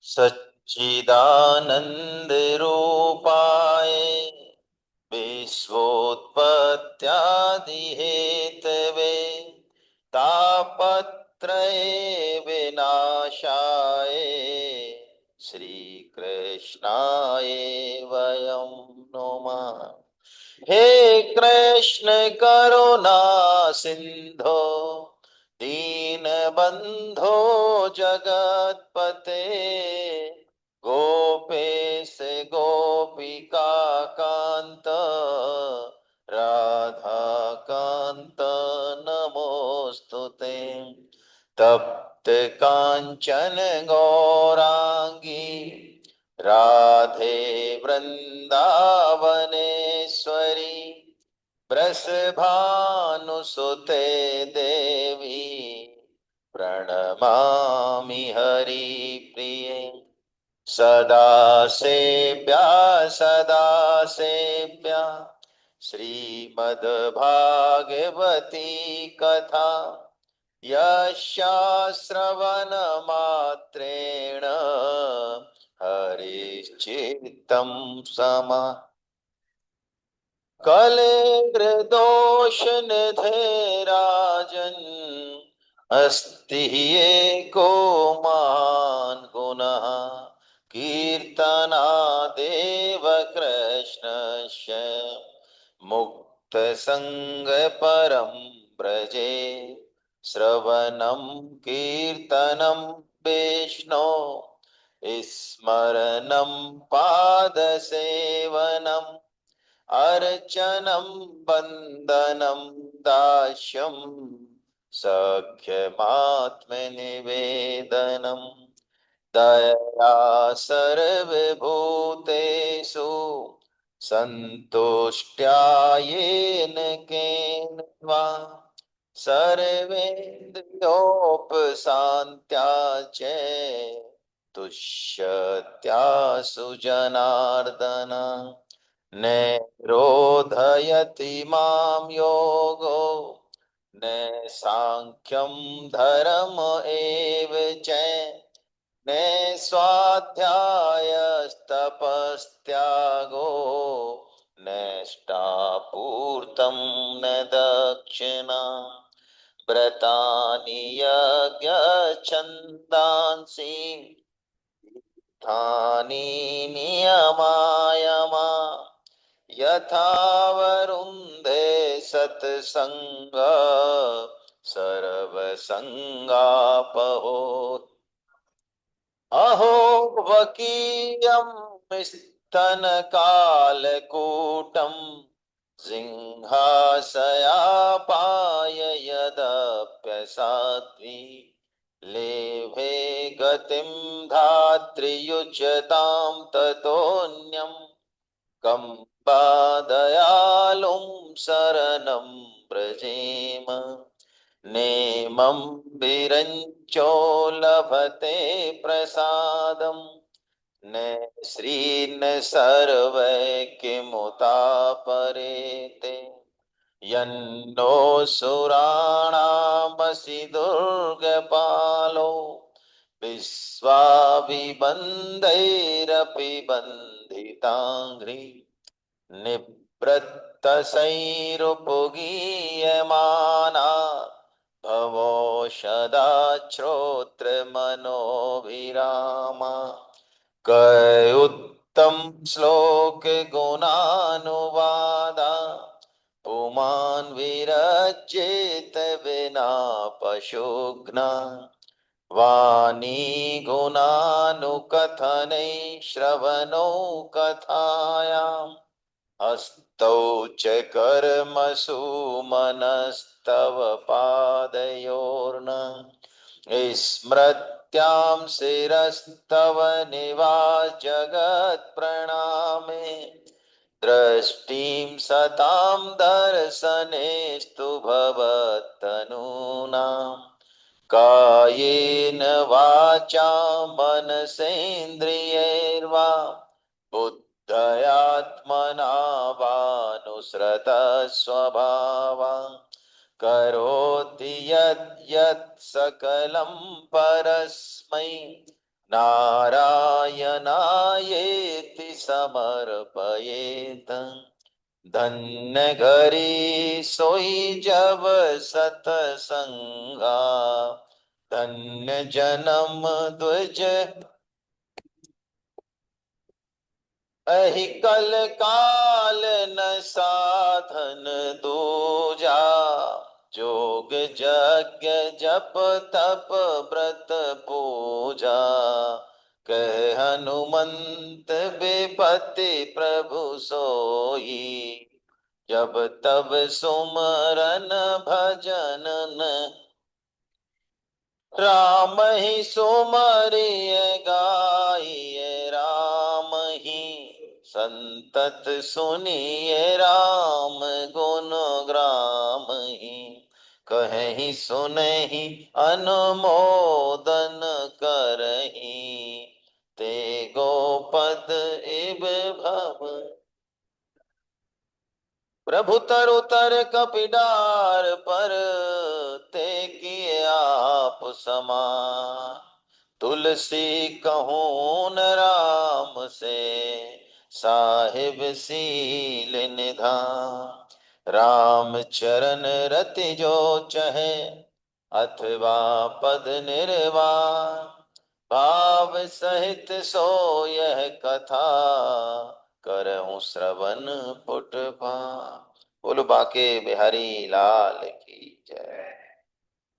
सच्चिदानंद रूपाय विश्वोत्पत्त्यादि Hathaway तापत्रय विनाशाय श्री कृष्णाय वयं नुमः। हे कृष्ण करुणा सिंधो दीनबंधो जगतपते गोपेश गोपिका कांत राधा कांत नमोस्तुते। तप्त कांचन गौरांगी राधे वृंदावनेश्वरी वृषभानुसुते देवी प्रणमामि हरिप्रिये। सदा सेव्या सदा सेव्या श्रीमद्भागवती कथा यस्याश्रवणमात्रेण हरिश्चित्तं समा कलेर्दोषनिधे राजन् अस्ति एको महान् गुणः कीर्तनादेव कृष्णस्य मुक्तसङ्गपरं व्रजे। श्रवणं कीर्तनं विष्णो स्मरणं पादसेवनम् अर्चनं वन्दनं दास्यं सख्यमात्मनिवेदनं दया सर्वभूतेषु सन्तुष्ट्यायेन केन वा सर्वेन्द्रियोपशान्त्या च तुष्यत्यासु जनार्दन। निरोधयति मां योगो न सांख्यं धर्म एव च न स्वाध्यायस्तपस्त्यागो नष्टापूर्तं न दक्षिणा। व्रतानि यज्ञच्छन्दांसि तानि नियमायमा यथा वरुन्धे सत्संग सर्वसंगापहो। अहो वकीयं स्तनकालकूटं सिंहासयापाय यदप्यसाध्वी लेभे गतिं धात्र्युच्यतां ततोऽन्यं कं वा दयालुं शरणं व्रजेम। नेमं विरञ्चो लभते प्रसादं न श्रीर्न सर्वैकिमुतापरेते। यन्नो सुराणामसि दुर्गपालो विश्वाभिबन्धैरपि बन्धिताङ्घ्रि निवृत्तसैरुपगीयमाना भवोषधाश्रोत्रमनोभिरामा। क उत्तम श्लोक गुणानुवादा पुमान् विरचेत विना पशुघ्ना वाणी गुणानुकथनै श्रवणो कथायाम् हस्तौ च कर्मसु मनस्तव पादयोर्न स्मृत्यां शिरस्तव निवास जगत्प्रणामे। दृष्टिं सतां दर्शनेस्तु भवत्तनूनां कायेन वाचा मनसेन्द्रियैर्वा बुद्धयात्मना वानुसृत स्वभावा। करोति यत् यत् सकलं परस्मै नारायणायेति जनायेति समर्पयेत्। धन्य घरी सोई जब सतसंगा, धन्य जन्म द्विज अहि कल काल न साधन दूजा। जोग यज्ञ जप तप व्रत पूजा, कह हनुमंत विपति प्रभु सोई। जब तब सुमरन भजन न राम ही सुमरिय गाइए, राम ही संतत सुनिए, राम गुण ग्राम ही कहीं सुनहि अनुमोदन करही। ते गोपद इब भव प्रभु तरु तर कपिडार पर, ते किए आप समान। तुलसी कहूँ न राम से, साहिब सील निधान। राम चरण रति जो चहे, अथवा पद निर्वाण। भाव सहित सो यह कथा, करहूं श्रवण पुट पान। बोलो बाके बिहारी लाल की जय।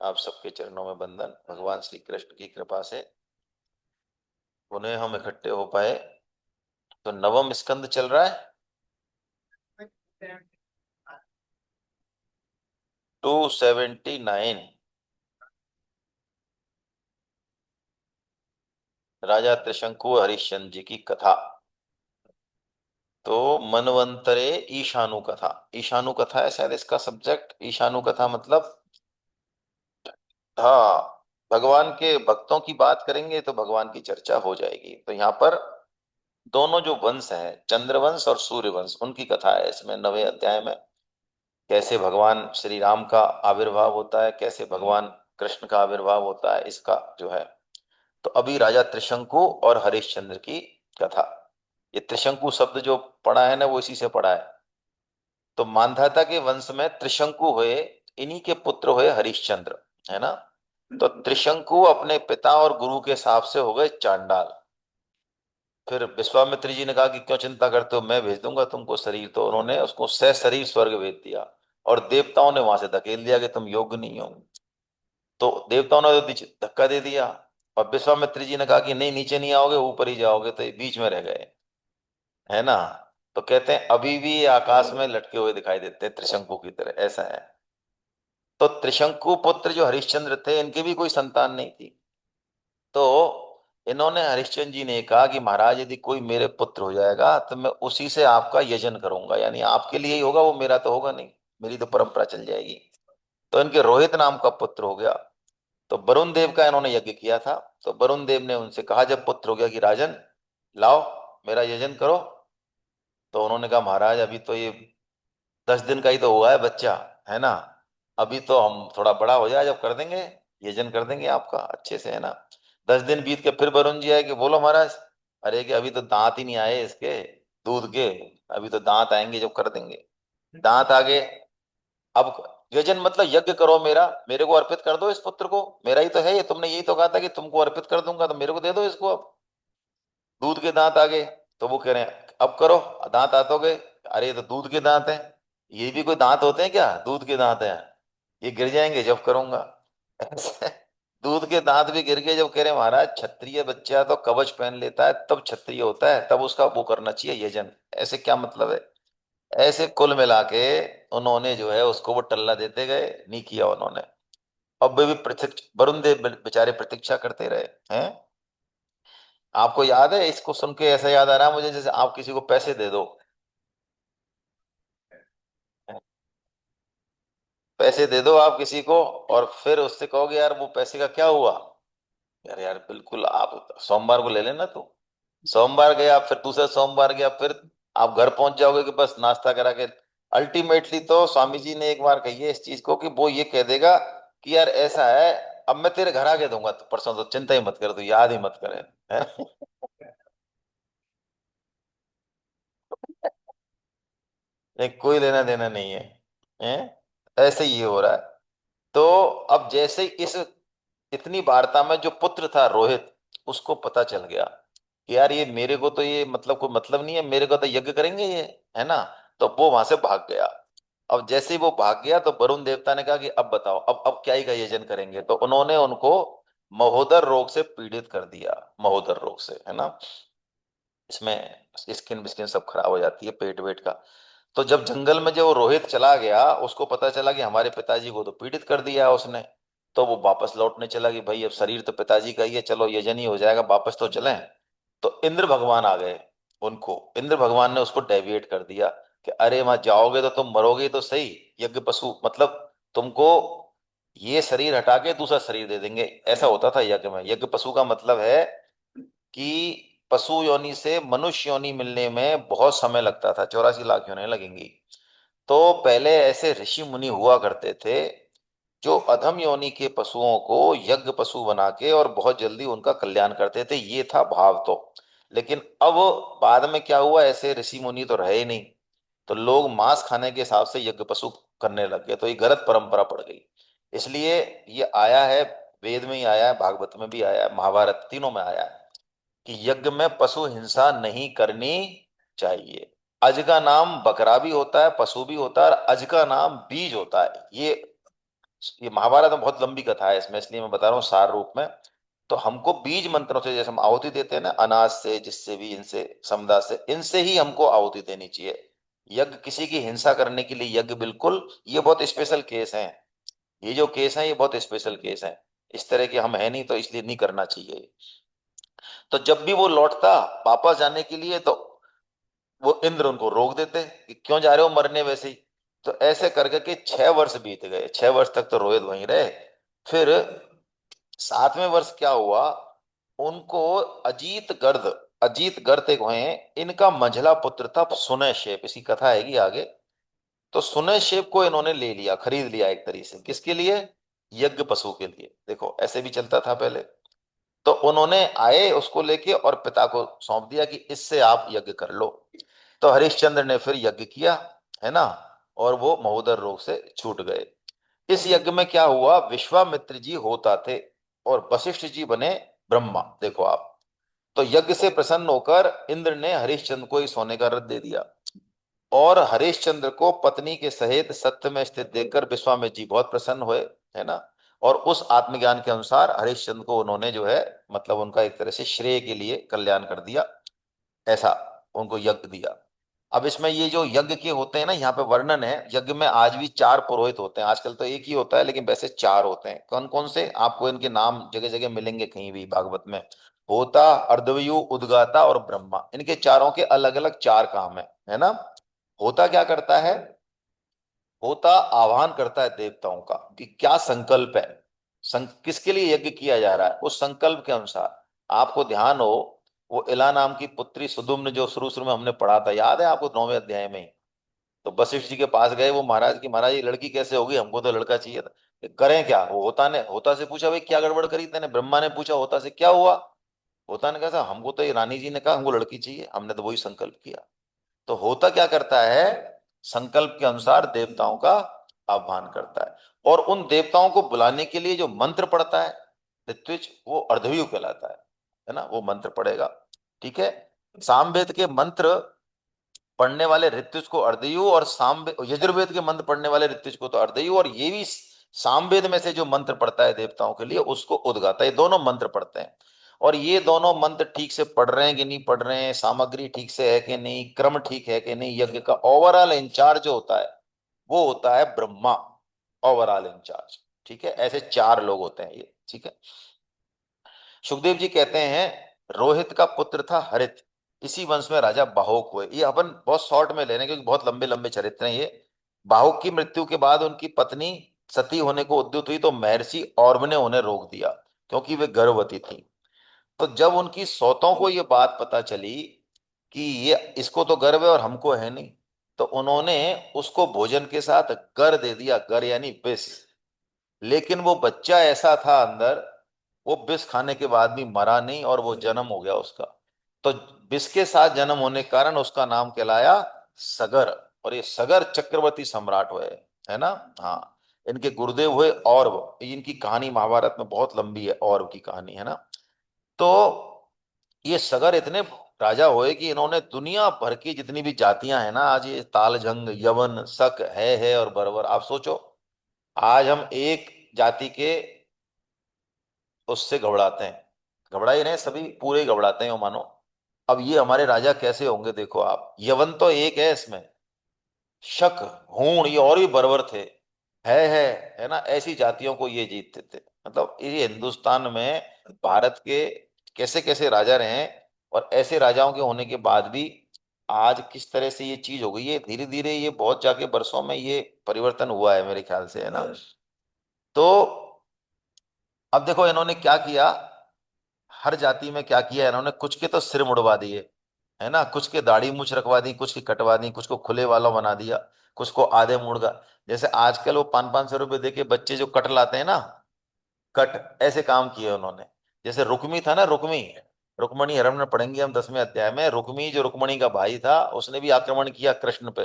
आप सबके चरणों में बंदन। भगवान श्री कृष्ण की कृपा से पुनः हम इकट्ठे हो पाए। तो नवम स्कंद चल रहा है 279। राजा त्रिशंकु हरिश्चंद्र जी की कथा। तो मनवंतरे ईशानु कथा, ईशानु कथा है शायद इसका सब्जेक्ट। ईशानु कथा मतलब, हाँ, भगवान के भक्तों की बात करेंगे तो भगवान की चर्चा हो जाएगी। तो यहाँ पर दोनों जो वंश हैं, चंद्रवंश और सूर्यवंश, उनकी कथा है इसमें 9वें अध्याय में। कैसे भगवान श्री राम का आविर्भाव होता है, कैसे भगवान कृष्ण का आविर्भाव होता है, इसका जो है। तो अभी राजा त्रिशंकु और हरिश्चंद्र की कथा। ये त्रिशंकु शब्द जो पढ़ा है ना, वो इसी से पढ़ा है। तो मांधाता के वंश में त्रिशंकु हुए, इन्हीं के पुत्र हुए हरिश्चंद्र, है ना। तो त्रिशंकु अपने पिता और गुरु के हिसाब से हो गए चांडाल। फिर विश्वामित्र जी ने कहा कि क्यों चिंता करते हो, मैं भेज दूंगा तुमको शरीर। तो उन्होंने उसको सशरीर स्वर्ग भेज दिया, और देवताओं ने वहां से धकेल दिया कि तुम योग्य नहीं हो। तो देवताओं ने धक्का दे दिया, और विश्वामित्र जी ने कहा कि नहीं, नीचे नहीं आओगे, ऊपर ही जाओगे। तो ये बीच में रह गए, है ना। तो कहते हैं अभी भी ये आकाश में लटके हुए दिखाई देते हैं त्रिशंकु की तरह, ऐसा है। तो त्रिशंकु पुत्र जो हरिश्चंद्र थे, इनकी भी कोई संतान नहीं थी। तो इन्होंने, हरिश्चंद्र जी ने कहा कि महाराज यदि कोई मेरे पुत्र हो जाएगा तो मैं उसी से आपका यजन करूंगा, यानी आपके लिए ही होगा, वो मेरा तो होगा नहीं, मेरी तो परंपरा चल जाएगी। तो इनके रोहित नाम का पुत्र हो गया। तो वरुण देव का इन्होंने यज्ञ किया था। तो वरुण देव ने उनसे कहा जब पुत्र हो गया कि राजन लाओ, मेरा यजन करो। तो उन्होंने कहा महाराज अभी तो ये 10 दिन का ही तो हुआ है बच्चा, है ना। अभी तो हम थोड़ा बड़ा हो जाए जब कर देंगे, यजन कर देंगे आपका अच्छे से, है ना। 10 दिन बीत के फिर वरुण जी आए कि बोलो महाराज। अरे कि अभी तो दांत ही नहीं आए इसके, दूध के। अभी तो दांत आएंगे जब कर देंगे। दांत आ गए। अब यजन मतलब यज्ञ करो, मेरा, मेरे को अर्पित कर दो इस पुत्र को, मेरा ही तो है ये। तुमने यही तो कहा था कि तुमको अर्पित कर दूंगा, तो मेरे को दे दो इसको अब। दूध के दांत आ गए। तो वो कह रहे हैं अब करो। दांत आ तो गए। अरे ये तो दूध के दांत हैं, ये भी कोई दांत होते हैं क्या, दूध के दांत हैं, ये गिर जाएंगे जब करूंगा। ऐसे दूध के दांत भी गिर गए जब। कह रहे महाराज क्षत्रिय बच्चा तो कवच पहन लेता है तब क्षत्रिय होता है, तब उसका वो करना चाहिए यजन, ऐसे क्या मतलब है। ऐसे कुल मिला के उन्होंने जो है उसको वो टल्ला देते गए, नहीं किया उन्होंने। अब वे भी प्रतीक्ष, वरुण देव बेचारे प्रतीक्षा करते रहे हैं। आपको याद है, इसको सुन के ऐसा याद आ रहा है मुझे जैसे आप किसी को पैसे दे दो, पैसे दे दो आप किसी को, और फिर उससे कहोगे यार वो पैसे का क्या हुआ। यार यार बिल्कुल, आप सोमवार को ले लेना। तो सोमवार गया, फिर दूसरा सोमवार गया, फिर आप घर पहुंच जाओगे कि बस नाश्ता करा के। अल्टीमेटली तो स्वामी जी ने एक बार कही है इस चीज को, कि वो ये कह देगा कि यार ऐसा है, अब मैं तेरे घर आके दूंगा तो परसों, तो चिंता ही मत कर, तो याद ही मत करे, है। नहीं, कोई लेना देना नहीं है, हैं? ऐसे ही हो रहा है। तो अब जैसे ही इस इतनी वार्ता में जो पुत्र था रोहित, उसको पता चल गया कि यार ये मेरे को तो ये मतलब कोई मतलब नहीं है, मेरे को तो यज्ञ करेंगे ये, है ना। तो वो वहां से भाग गया। अब जैसे ही वो भाग गया तो वरुण देवता ने कहा कि अब बताओ, अब क्या ही का यजन करेंगे। तो उन्होंने उनको महोदर रोग से पीड़ित कर दिया, महोदर रोग से, है ना। इसमें स्किन विस्किन सब खराब हो जाती है, पेट वेट का। तो जब जंगल में जो वो रोहित चला गया, उसको पता चला कि हमारे पिताजी को तो पीड़ित कर दिया है उसने। तो वो वापस लौटने चला कि भाई अब शरीर तो पिताजी का ही है, चलो यजन ही हो जाएगा, वापस तो चलें। तो इंद्र भगवान आ गए। उनको इंद्र भगवान ने उसको डेविएट कर दिया कि अरे वहां जाओगे तो तुम मरोगे ही तो सही। यज्ञ पशु मतलब तुमको ये शरीर हटा के दूसरा शरीर दे देंगे। ऐसा होता था यज्ञ में। यज्ञ पशु का मतलब है कि पशु योनि से मनुष्य योनि मिलने में बहुत समय लगता था, 84 लाख योनि लगेंगी। तो पहले ऐसे ऋषि मुनि हुआ करते थे जो अधम योनि के पशुओं को यज्ञ पशु बना के और बहुत जल्दी उनका कल्याण करते थे, ये था भाव तो। लेकिन अब बाद में क्या हुआ, ऐसे ऋषि मुनि तो रहे ही नहीं। तो लोग मांस खाने के हिसाब से यज्ञ पशु करने लग गए, तो ये गलत परंपरा पड़ गई। इसलिए ये आया है, वेद में ही आया है, भागवत में भी आया है, महाभारत, तीनों में आया है कि यज्ञ में पशु हिंसा नहीं करनी चाहिए। अज का नाम बकरा भी होता है, पशु भी होता है, और अज का नाम बीज होता है। ये महाभारत में बहुत लंबी कथा है इसमें, इसलिए मैं बता रहा हूँ सार रूप में। तो हमको बीज मंत्रों से, जैसे हम आहुति देते हैं ना, अनाज से, जिससे भी, इनसे, समदा से, इनसे ही हमको आहुति देनी चाहिए। यज्ञ किसी की हिंसा करने के लिए यज्ञ बिल्कुल, ये बहुत स्पेशल केस है। ये जो केस है ये बहुत स्पेशल केस है। इस तरह के हम है नहीं, तो इसलिए नहीं करना चाहिए। तो जब भी वो लौटता वापस जाने के लिए, तो वो इंद्र उनको रोक देते कि क्यों जा रहे हो मरने वैसे ही। तो ऐसे करके के 6 वर्ष बीत गए। 6 वर्ष तक तो रोहित वहीं रहे। फिर 7वें वर्ष क्या हुआ, उनको अजीत गर्द, अजीत गर्द एक हुए, इनका मंझला पुत्र था सुनयशेप, इसकी कथा आएगी आगे। तो सुनयशेप को इन्होंने ले लिया, खरीद लिया एक तरीके से, किसके लिए, यज्ञ पशु के लिए। देखो ऐसे भी चलता था पहले। तो उन्होंने आए उसको लेके और पिता को सौंप दिया कि इससे आप यज्ञ कर लो। तो हरिश्चंद्र ने फिर यज्ञ किया, है ना। और वो महोदर रोग से छूट गए। इस यज्ञ में क्या हुआ, विश्वामित्र जी होता थे और वशिष्ठ जी बने ब्रह्मा। देखो आप, तो यज्ञ से प्रसन्न होकर इंद्र ने हरिश्चंद्र को ही सोने का रथ दे दिया। और हरिश्चंद्र को पत्नी के सहित सत्य में स्थित देखकर विश्वामित्र जी बहुत प्रसन्न हुए, है ना। और उस आत्मज्ञान के अनुसार हरिश्चंद्र को उन्होंने जो है, मतलब उनका एक तरह से श्रेय के लिए कल्याण कर दिया, ऐसा उनको यज्ञ दिया। अब इसमें ये जो यज्ञ के होते हैं ना, यहाँ पे वर्णन है, यज्ञ में आज भी 4 पुरोहित होते हैं। आजकल तो एक ही होता है, लेकिन वैसे 4 होते हैं। कौन कौन से, आपको इनके नाम जगह जगह मिलेंगे, कहीं भी भागवत में। होता, अर्धवयु, उद्गाता और ब्रह्मा, इनके चारों के अलग अलग 4 काम है ना। होता क्या करता है, होता आह्वान करता है देवताओं का कि क्या संकल्प है, किसके लिए यज्ञ किया जा रहा है, उस संकल्प के अनुसार। आपको ध्यान हो, वो इला नाम की पुत्री सुदुम्न, जो शुरू शुरू में हमने पढ़ा था, याद है आपको, 9वें अध्याय में ही। तो वशिष्ठ जी के पास गए वो महाराज की, महाराज ये लड़की कैसे होगी, हमको तो लड़का चाहिए था। करें क्या, वो होता ने होता से पूछा, भाई क्या गड़बड़ करी तेने। ब्रह्मा ने पूछा होता से, क्या हुआ। होता ने कहा "साहब, हमको तो ये रानी जी ने कहा हमको लड़की चाहिए, हमने तो वही संकल्प किया"। तो होता क्या करता है, संकल्प के अनुसार देवताओं का आह्वान करता है। और उन देवताओं को बुलाने के लिए जो मंत्र पड़ता है ऋत्विज, वो अर्धव्यु कहलाता है ना। वो मंत्र पड़ेगा, ठीक है। सामवेद के मंत्र पढ़ने वाले ऋत्विज को अर्धयु, और साम यजुर्वेद के मंत्र पढ़ने वाले ऋत्विज को तो अर्धयु, और ये भी सामवेद में से जो मंत्र पढ़ता है देवताओं के लिए, उसको उद्गाता है। ये दोनों मंत्र पढ़ते हैं। और ये दोनों मंत्र ठीक से पढ़ रहे हैं कि नहीं पढ़ रहे हैं, सामग्री ठीक से है कि नहीं, क्रम ठीक है कि नहीं, यज्ञ का ओवरऑल इंचार्ज जो होता है वो होता है ब्रह्मा, ओवरऑल इंचार्ज। ठीक है, ऐसे 4 लोग होते हैं ये, ठीक है। सुखदेव जी कहते हैं रोहित का पुत्र था हरित, इसी वंश में राजा बाहुक हुए। ये अपन बहुत शॉर्ट में ले रहे हैं क्योंकि बहुत लंबे लंबे चरित्र हैं ये। बाहुक की मृत्यु के बाद उनकी पत्नी सती होने को उद्युत हुई, तो महर्षि औरव ने उन्हें रोक दिया क्योंकि वे गर्भवती थी। तो जब उनकी सौतों को ये बात पता चली कि ये इसको तो गर्भ है और हमको है नहीं, तो उन्होंने उसको भोजन के साथ गर दे दिया, गर यानी विष। लेकिन वो बच्चा ऐसा था अंदर, वो विष खाने के बाद भी मरा नहीं और वो जन्म हो गया उसका। तो विष के साथ जन्म होने के कारण उसका नाम कहलाया सगर। और ये सगर चक्रवर्ती सम्राट हुए, है ना। हाँ, इनके गुरुदेव हुए औरव। इनकी कहानी महाभारत में बहुत लंबी है, औरव की कहानी, है ना। तो ये सगर इतने राजा हुए कि इन्होंने दुनिया भर की जितनी भी जातियां हैं ना, आज ये तालजंग, यवन, शक है और बर्बर, आप सोचो, आज हम एक जाति के उससे घबराते हैं। घबरा ही रहे हैं, सभी पूरे ही घबराते हैं, मानो। अब ये हमारे राजा कैसे होंगे, देखो आप, यवन तो एक है इसमें, शक, हूण, ये और भी बर्बर थे, है ना। ऐसी जातियों को ये जीतते थे। मतलब ये हिंदुस्तान में भारत के कैसे कैसे राजा रहे हैं, और ऐसे राजाओं के होने के बाद भी आज किस तरह से ये चीज हो गई है, धीरे धीरे ये बहुत जाके वर्षों में ये परिवर्तन हुआ है मेरे ख्याल से, है ना। तो अब देखो इन्होंने क्या किया, हर जाति में क्या किया इन्होंने, कुछ के तो सिर मुड़वा दिए, है ना, कुछ के दाढ़ी मूछ रखवा दी, कुछ की कटवा दी, कुछ को खुले वाला बना दिया, कुछ को आधे मुड़ का। जैसे आजकल वो 500-500 रुपए दे के बच्चे जो कट लाते हैं ना, कट, ऐसे काम किए उन्होंने। जैसे रुक्मी था ना, रुक्मी, रुक्मणी हरण में पढ़ेंगे हम 10वें अध्याय में, रुक्मी जो रुक्मणी का भाई था, उसने भी आक्रमण किया कृष्ण पे।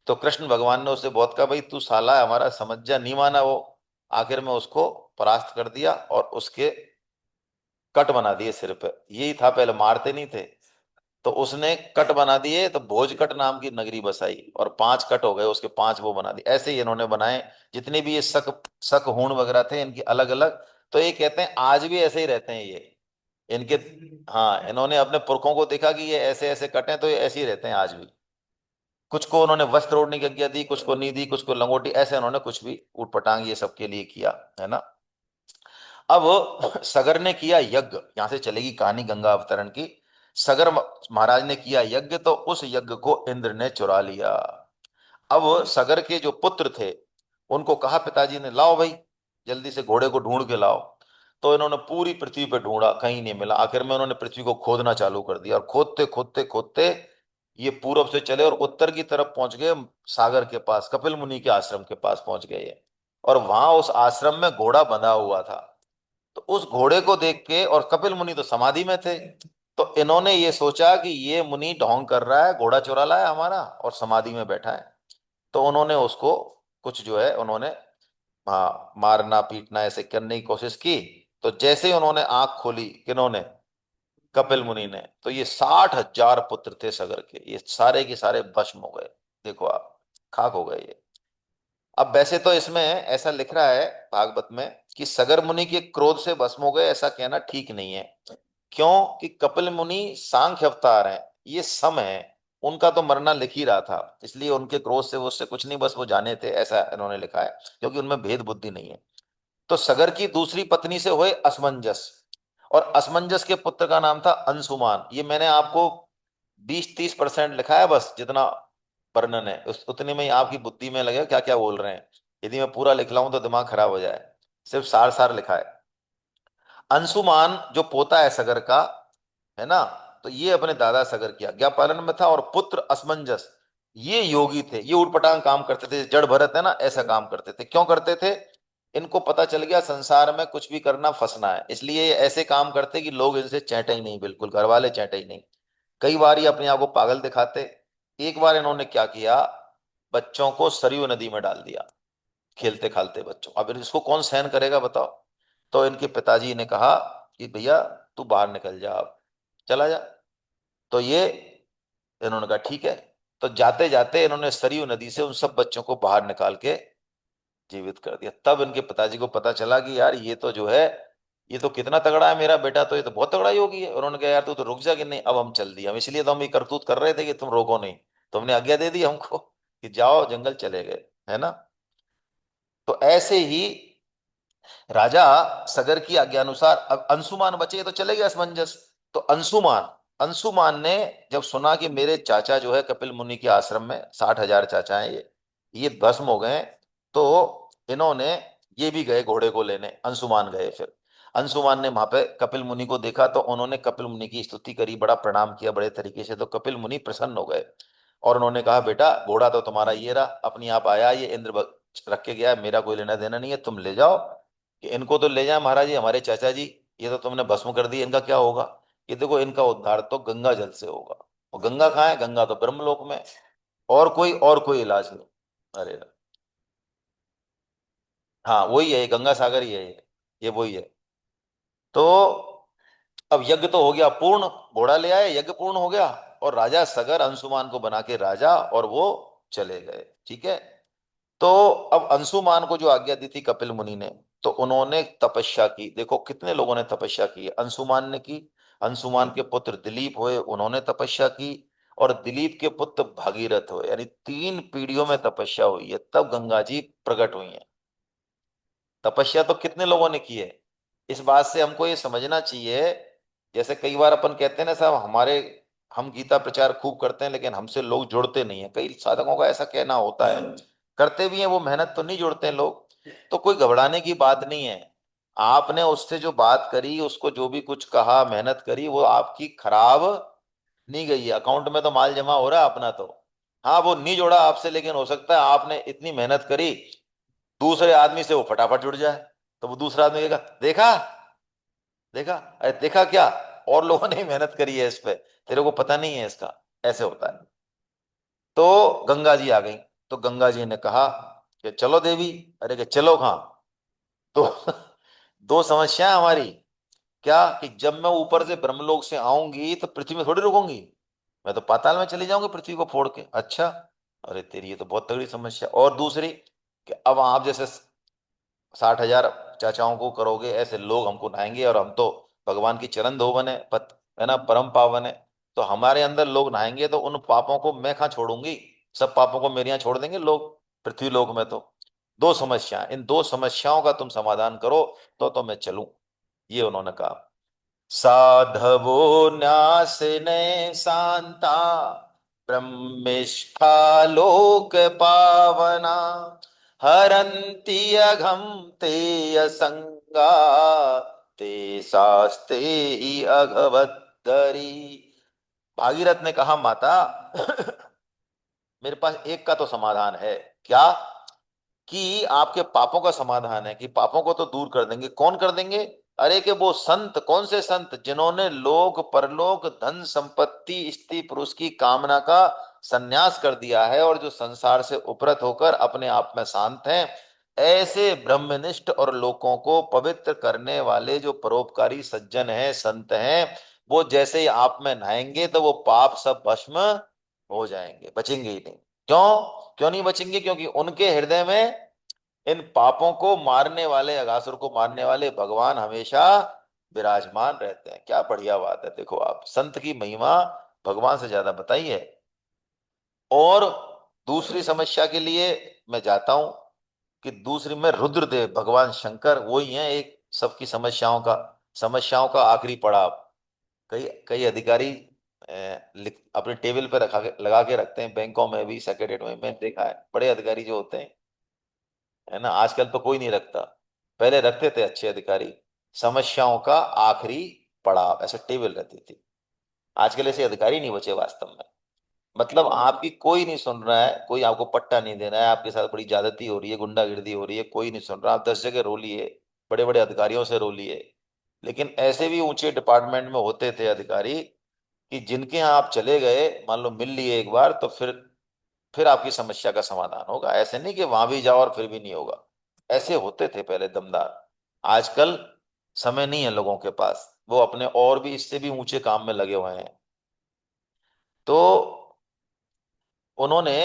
तो कृष्ण भगवान ने उससे बहुत कहा, भाई तू साला हमारा समझ जा, नहीं माना वो। आखिर में उसको परास्त कर दिया और उसके कट बना दिए सिर पे। यही था, पहले मारते नहीं थे, तो उसने कट बना दिए, तो भोजकट नाम की नगरी बसाई, और 5 कट हो गए उसके, 5 वो बना दिए। ऐसे ही इन्होंने बनाए, जितने भी ये शक, शक हूण वगैरह थे इनकी अलग अलग। तो ये कहते हैं आज भी ऐसे ही रहते हैं ये, इनके। हाँ, इन्होंने अपने पुरखों को देखा कि ये ऐसे ऐसे कटे हैं, तो ये ऐसे ही रहते हैं आज भी। कुछ को उन्होंने वस्त्र ओढ़ने की आज्ञा दी, कुछ को नहीं दी, कुछ को लंगोटी, ऐसे उन्होंने कुछ भी ऊटपटांग ये सबके लिए किया, है ना। अब सगर ने किया यज्ञ, यहां से चलेगी कहानी गंगा अवतरण की। सगर महाराज ने किया यज्ञ, तो उस यज्ञ को इंद्र ने चुरा लिया। अब सगर के जो पुत्र थे, उनको कहा पिताजी ने, लाओ भाई, जल्दी से घोड़े को ढूंढ के लाओ। तो इन्होंने पूरी पृथ्वी पे ढूंढा, कहीं नहीं मिला। आखिर में उन्होंने पृथ्वी को खोदना चालू कर दिया, और खोदते खोदते खोदते ये पूरब से चले और उत्तर की तरफ पहुंच गए, सागर के पास, कपिल मुनि के आश्रम के पास पहुंच गए ये। और वहां उस आश्रम में घोड़ा बंधा हुआ था। तो उस घोड़े को देख के, और कपिल मुनि तो समाधि में थे, तो इन्होंने ये सोचा कि ये मुनि ढोंग कर रहा है, घोड़ा चुरा लाया हमारा और समाधि में बैठा है। तो उन्होंने उसको कुछ जो है उन्होंने, हाँ, मारना पीटना ऐसे करने की कोशिश की। तो जैसे ही उन्होंने आंख खोली, किन्होंने, कपिल मुनि ने, तो ये 60,000 पुत्र थे सगर के, ये सारे के सारे भस्म हो गए। देखो आप, खाक हो गए ये। अब वैसे तो इसमें ऐसा लिख रहा है भागवत में कि सगर मुनि के क्रोध से भस्म हो गए, ऐसा कहना ठीक नहीं है। क्यों? कि कपिल मुनि सांख्य अवतार हैं, ये सम है, उनका तो मरना लिख ही रहा था, इसलिए उनके क्रोध से वो उससे कुछ नहीं, बस वो जाने थे, ऐसा इन्होंने लिखा है, क्योंकि उनमें भेद बुद्धि नहीं है। तो सगर की दूसरी पत्नी से हुए असमंजस, और असमंजस के पुत्र का नाम था अंशुमान। ये मैंने आपको 20-30% लिखा है, बस जितना वर्णन है उस उतने में ही आपकी बुद्धि में लगे क्या क्या बोल रहे हैं। यदि मैं पूरा लिख लाऊं तो दिमाग खराब हो जाए, सिर्फ सार सार लिखा है। अंशुमान जो पोता है सगर का, है ना, तो ये अपने दादा सगर की आज्ञा पालन में था, और पुत्र असमंजस, ये योगी थे, ये उटपटांग काम करते थे, जड़ भरत है ना, ऐसा काम करते थे। क्यों करते थे? इनको पता चल गया संसार में कुछ भी करना फंसना है, इसलिए ये ऐसे काम करते कि लोग इनसे चैटे ही नहीं, बिल्कुल घर वाले चैटे ही नहीं। कई बार ये अपने आप को पागल दिखाते। एक बार इन्होंने क्या किया, बच्चों को सरयू नदी में डाल दिया, खेलते खालते बच्चों। अब इसको कौन सहन करेगा बताओ। तो इनके पिताजी ने कहा कि भैया तू बाहर निकल जा, अब चला जा। तो ये, इन्होंने कहा ठीक है। तो जाते जाते इन्होंने सरयू नदी से उन सब बच्चों को बाहर निकाल के जीवित कर दिया। तब इनके पिताजी को पता चला कि यार ये तो जो है, ये तो कितना तगड़ा है मेरा बेटा, तो ये तो बहुत तगड़ा योगी है। उन्होंने कहा यार तू तो रुक जा, कि नहीं अब हम चल दिए, हम इसलिए तो हम ये करतूत कर रहे थे कि तुम रोको नहीं, तुमने आज्ञा दे दी हमको कि जाओ, जंगल चले गए, है ना। तो ऐसे ही राजा सगर की आज्ञानुसार, अब अंशुमान बचे तो चले गए असमंजस। तो अंशुमान, अंशुमान ने जब सुना कि मेरे चाचा जो है कपिल मुनि के आश्रम में, 60,000 चाचा हैं ये भस्म हो गए, तो इन्होंने, ये भी गए घोड़े को लेने, अंशुमान गए फिर। अंशुमान ने वहां पे कपिल मुनि को देखा, तो उन्होंने कपिल मुनि की स्तुति करी, बड़ा प्रणाम किया बड़े तरीके से। तो कपिल मुनि प्रसन्न हो गए, और उन्होंने कहा बेटा घोड़ा तो तुम्हारा ये रहा, अपनी आप आया, ये इंद्र रख के गया, मेरा कोई लेना देना नहीं है, तुम ले जाओ। कि इनको तो ले जाए महाराज जी, हमारे चाचा जी, ये तो तुमने भस्म कर दी, इनका क्या होगा? कि देखो इनका उद्धार तो गंगा जल से होगा। और गंगा कहाँ है? गंगा तो ब्रह्मलोक में है। और कोई इलाज नहीं। अरे हाँ वही है, गंगा सागर ही है ये वही है। तो अब यज्ञ तो हो गया पूर्ण, घोड़ा ले आए, यज्ञ पूर्ण हो गया, और राजा सगर अंशुमान को बना के राजा, और वो चले गए। ठीक है। तो अब अंशुमान को जो आज्ञा दी थी कपिल मुनि ने, तो उन्होंने तपस्या की। देखो कितने लोगों ने तपस्या की है। अंशुमान ने की, अंशुमान के पुत्र दिलीप हुए, उन्होंने तपस्या की, और दिलीप के पुत्र भागीरथ हुए, यानी 3 पीढ़ियों में तपस्या हुई है, तब गंगा जी प्रकट हुई है। तपस्या तो कितने लोगों ने की है। इस बात से हमको ये समझना चाहिए, जैसे कई बार अपन कहते हैं ना साहब, हमारे हम गीता प्रचार खूब करते हैं लेकिन हमसे लोग जुड़ते नहीं है, कई साधकों का ऐसा कहना होता है। करते भी हैं वो, मेहनत तो नहीं जुड़ते हैं लोग। तो कोई घबराने की बात नहीं है। आपने उससे जो बात करी, उसको जो भी कुछ कहा, मेहनत करी, वो आपकी खराब नहीं गई है, अकाउंट में तो माल जमा हो रहा है अपना तो। हाँ वो नहीं जोड़ा आपसे, लेकिन हो सकता है आपने इतनी मेहनत करी, दूसरे आदमी से वो फटाफट जुड़ जाए। तो वो दूसरा आदमी कहेगा, देखा, देखा, अरे देखा क्या, और लोगों ने मेहनत करी है इस पे, तेरे को पता नहीं है इसका। ऐसे होता है। तो गंगा जी आ गई। तो गंगा जी ने कहा कि चलो देवी। अरे कि चलो कहाँ। तो दो समस्या हमारी। क्या कि जब मैं ऊपर से ब्रह्मलोक से आऊंगी तो पृथ्वी में थोड़ी रुकूंगी, मैं तो पाताल में चली जाऊंगी पृथ्वी को फोड़ के। अच्छा। अरे तेरी ये तो बहुत तगड़ी समस्या। और दूसरी कि अब आप जैसे 60,000 चाचाओं को करोगे, ऐसे लोग हमको नहाएंगे, और हम तो भगवान की चरण धोवन है, पत है ना, परम पावन है। तो हमारे अंदर लोग नहाएंगे तो उन पापों को मैं कहाँ छोड़ूंगी, सब पापों को मेरे यहाँ छोड़ देंगे लोग पृथ्वी लोक में। तो दो समस्या, इन दो समस्याओं का तुम समाधान करो, तो मैं चलूं। ये उन्होंने कहा। साधवो न्यासिने शांता ब्रह्मिष्ठा लोक पावना हरन्ति अघम ते असंगा ते शास्ते ही अघवद्धरी। भागीरथ ने कहा, माता मेरे पास एक का तो समाधान है। क्या? कि आपके पापों का समाधान है, कि पापों को तो दूर कर देंगे। कौन कर देंगे? अरे कि वो संत, कौन से संत, जिन्होंने लोक परलोक धन संपत्ति स्त्री पुरुष की कामना का संन्यास कर दिया है, और जो संसार से उपरत होकर अपने आप में शांत हैं। ऐसे ब्रह्मनिष्ठ और लोगों को पवित्र करने वाले जो परोपकारी सज्जन हैं, संत हैं, वो जैसे ही आप में नहाएंगे तो वो पाप सब भस्म हो जाएंगे, बचेंगे ही नहीं। क्यों? क्यों नहीं बचेंगे? क्योंकि उनके हृदय में इन पापों को मारने वाले, अगासुर को मारने वाले भगवान हमेशा विराजमान रहते हैं। क्या बढ़िया बात है। देखो आप, संत की महिमा भगवान से ज्यादा बताइए। और दूसरी समस्या के लिए मैं जाता हूं, कि दूसरी में रुद्रदेव भगवान शंकर वही हैं एक सबकी समस्याओं का आखिरी पड़ाव। कई कई अधिकारी अपने टेबल पे लगा के रखते हैं, बैंकों में भी, सेक्रेटरीट में मैं देखा है, बड़े अधिकारी जो होते हैं, है ना, आजकल तो कोई नहीं रखता, पहले रखते थे अच्छे अधिकारी। समस्याओं का आखिरी पड़ाव ऐसे टेबल रहती थी। आजकल ऐसे अधिकारी नहीं बचे वास्तव में। मतलब आपकी कोई नहीं सुन रहा है, कोई आपको पट्टा नहीं दे रहा है, आपके साथ बड़ी ज्यादती हो रही है, गुंडागिर्दी हो रही है, कोई नहीं सुन रहा। आप 10 जगह रो लिए, बड़े बड़े अधिकारियों से रो लिए, लेकिन ऐसे भी ऊंचे डिपार्टमेंट में होते थे अधिकारी, कि जिनके यहाँ आप चले गए, मान लो मिल लिए एक बार, तो फिर आपकी समस्या का समाधान होगा। ऐसे नहीं कि वहां भी जाओ और फिर भी नहीं होगा। ऐसे होते थे पहले दमदार। आजकल समय नहीं है लोगों के पास, वो अपने और भी इससे भी ऊंचे काम में लगे हुए हैं। तो उन्होंने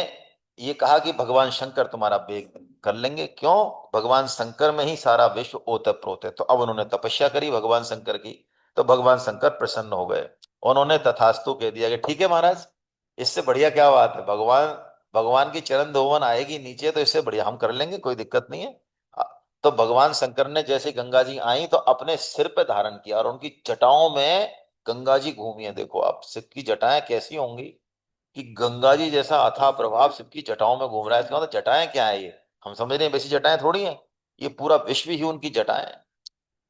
ये कहा कि भगवान शंकर तुम्हारा वेग कर लेंगे। क्यों? भगवान शंकर में ही सारा विश्व ओतप्रोत है। तो अब उन्होंने तपस्या करी भगवान शंकर की। तो भगवान शंकर प्रसन्न हो गए। उन्होंने तथास्तु कह दिया कि ठीक है महाराज, इससे बढ़िया क्या बात है। भगवान भगवान की चरण धोवन आएगी नीचे, तो इससे बढ़िया हम कर लेंगे, कोई दिक्कत नहीं है। तो भगवान शंकर ने जैसे गंगा जी आई तो अपने सिर पे धारण किया, और उनकी जटाओं में गंगा जी घूमी है। देखो आप, सिर की जटाएं कैसी होंगी, कि गंगा जी जैसा अथाह प्रभाव शिव की जटाओं में घूम रहा है। इसका मतलब जटाएं क्या है ये, हम समझ रहे हैं वैसी जटाएं थोड़ी हैं, ये पूरा विश्व ही उनकी जटाएं हैं।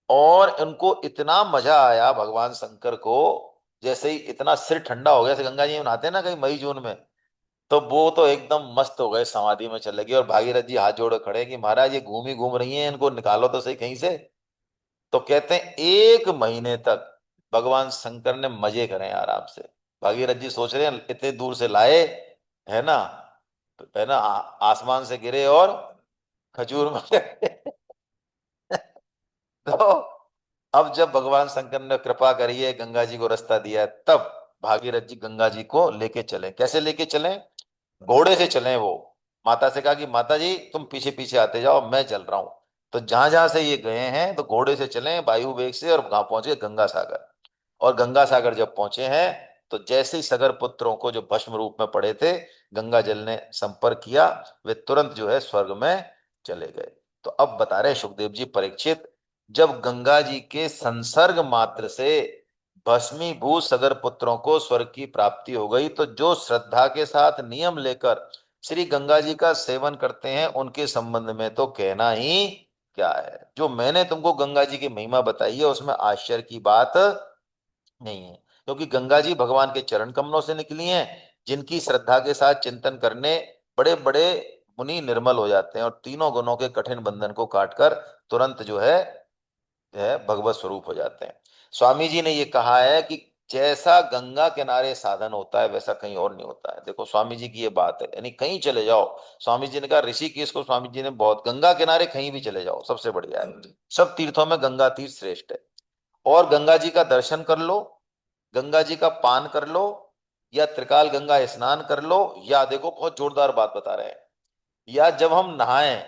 और उनको इतना मजा आया भगवान शंकर को, जैसे ही इतना सिर ठंडा हो गया, जैसे गंगा जी में नहाते हैं ना कहीं मई जून में, तो वो तो एकदम मस्त हो गए, समाधि में चले गए। और भागीरथ जी हाथ जोड़े खड़े हैं कि महाराज ये घूम रही हैं, इनको निकालो तो सही कहीं से। तो कहते हैं 1 महीने तक भगवान शंकर ने मजे करे आराम से। भागीरथ जी सोच रहे हैं इतने दूर से लाए, है ना, तो है ना, आसमान से गिरे और खजूर में तो अब जब भगवान शंकर ने कृपा करी है, गंगा जी को रास्ता दिया है, तब भागीरथ जी गंगा जी को लेके चले। कैसे लेके चले? घोड़े से चले वो। माता से कहा कि माता जी तुम पीछे पीछे आते जाओ, मैं चल रहा हूं। तो जहां जहां से ये गए हैं तो घोड़े से चले वायु वेग से, और वहां पहुंच गए गंगा सागर। और गंगा सागर जब पहुंचे हैं, तो जैसे ही सगर पुत्रों को जो भस्म रूप में पड़े थे, गंगा जल ने संपर्क किया, वे तुरंत जो है स्वर्ग में चले गए। तो अब बता रहे सुखदेव जी, परीक्षित, जब गंगा जी के संसर्ग मात्र से भस्मीभूत सगर पुत्रों को स्वर्ग की प्राप्ति हो गई, तो जो श्रद्धा के साथ नियम लेकर श्री गंगा जी का सेवन करते हैं, उनके संबंध में तो कहना ही क्या है। जो मैंने तुमको गंगा जी की महिमा बताई है, उसमें आश्चर्य की बात नहीं है, क्योंकि गंगा जी भगवान के चरण कमलों से निकली हैं। जिनकी श्रद्धा के साथ चिंतन करने बड़े बड़े मुनि निर्मल हो जाते हैं, और तीनों गुणों के कठिन बंधन को काटकर तुरंत जो है भगवत स्वरूप हो जाते हैं। स्वामी जी ने ये कहा है कि जैसा गंगा किनारे साधन होता है, वैसा कहीं और नहीं होता है। देखो स्वामी जी की ये बात है, यानी कहीं चले जाओ। स्वामी जी ने कहा, ऋषिकेश को स्वामी जी ने बहुत, गंगा किनारे कहीं भी चले जाओ सबसे बढ़िया है। सब तीर्थों में गंगा तीर्थ श्रेष्ठ है। और गंगा जी का दर्शन कर लो, गंगा जी का पान कर लो, या त्रिकाल गंगा स्नान कर लो, या देखो बहुत जोरदार बात बता रहे हैं, या जब हम नहाएं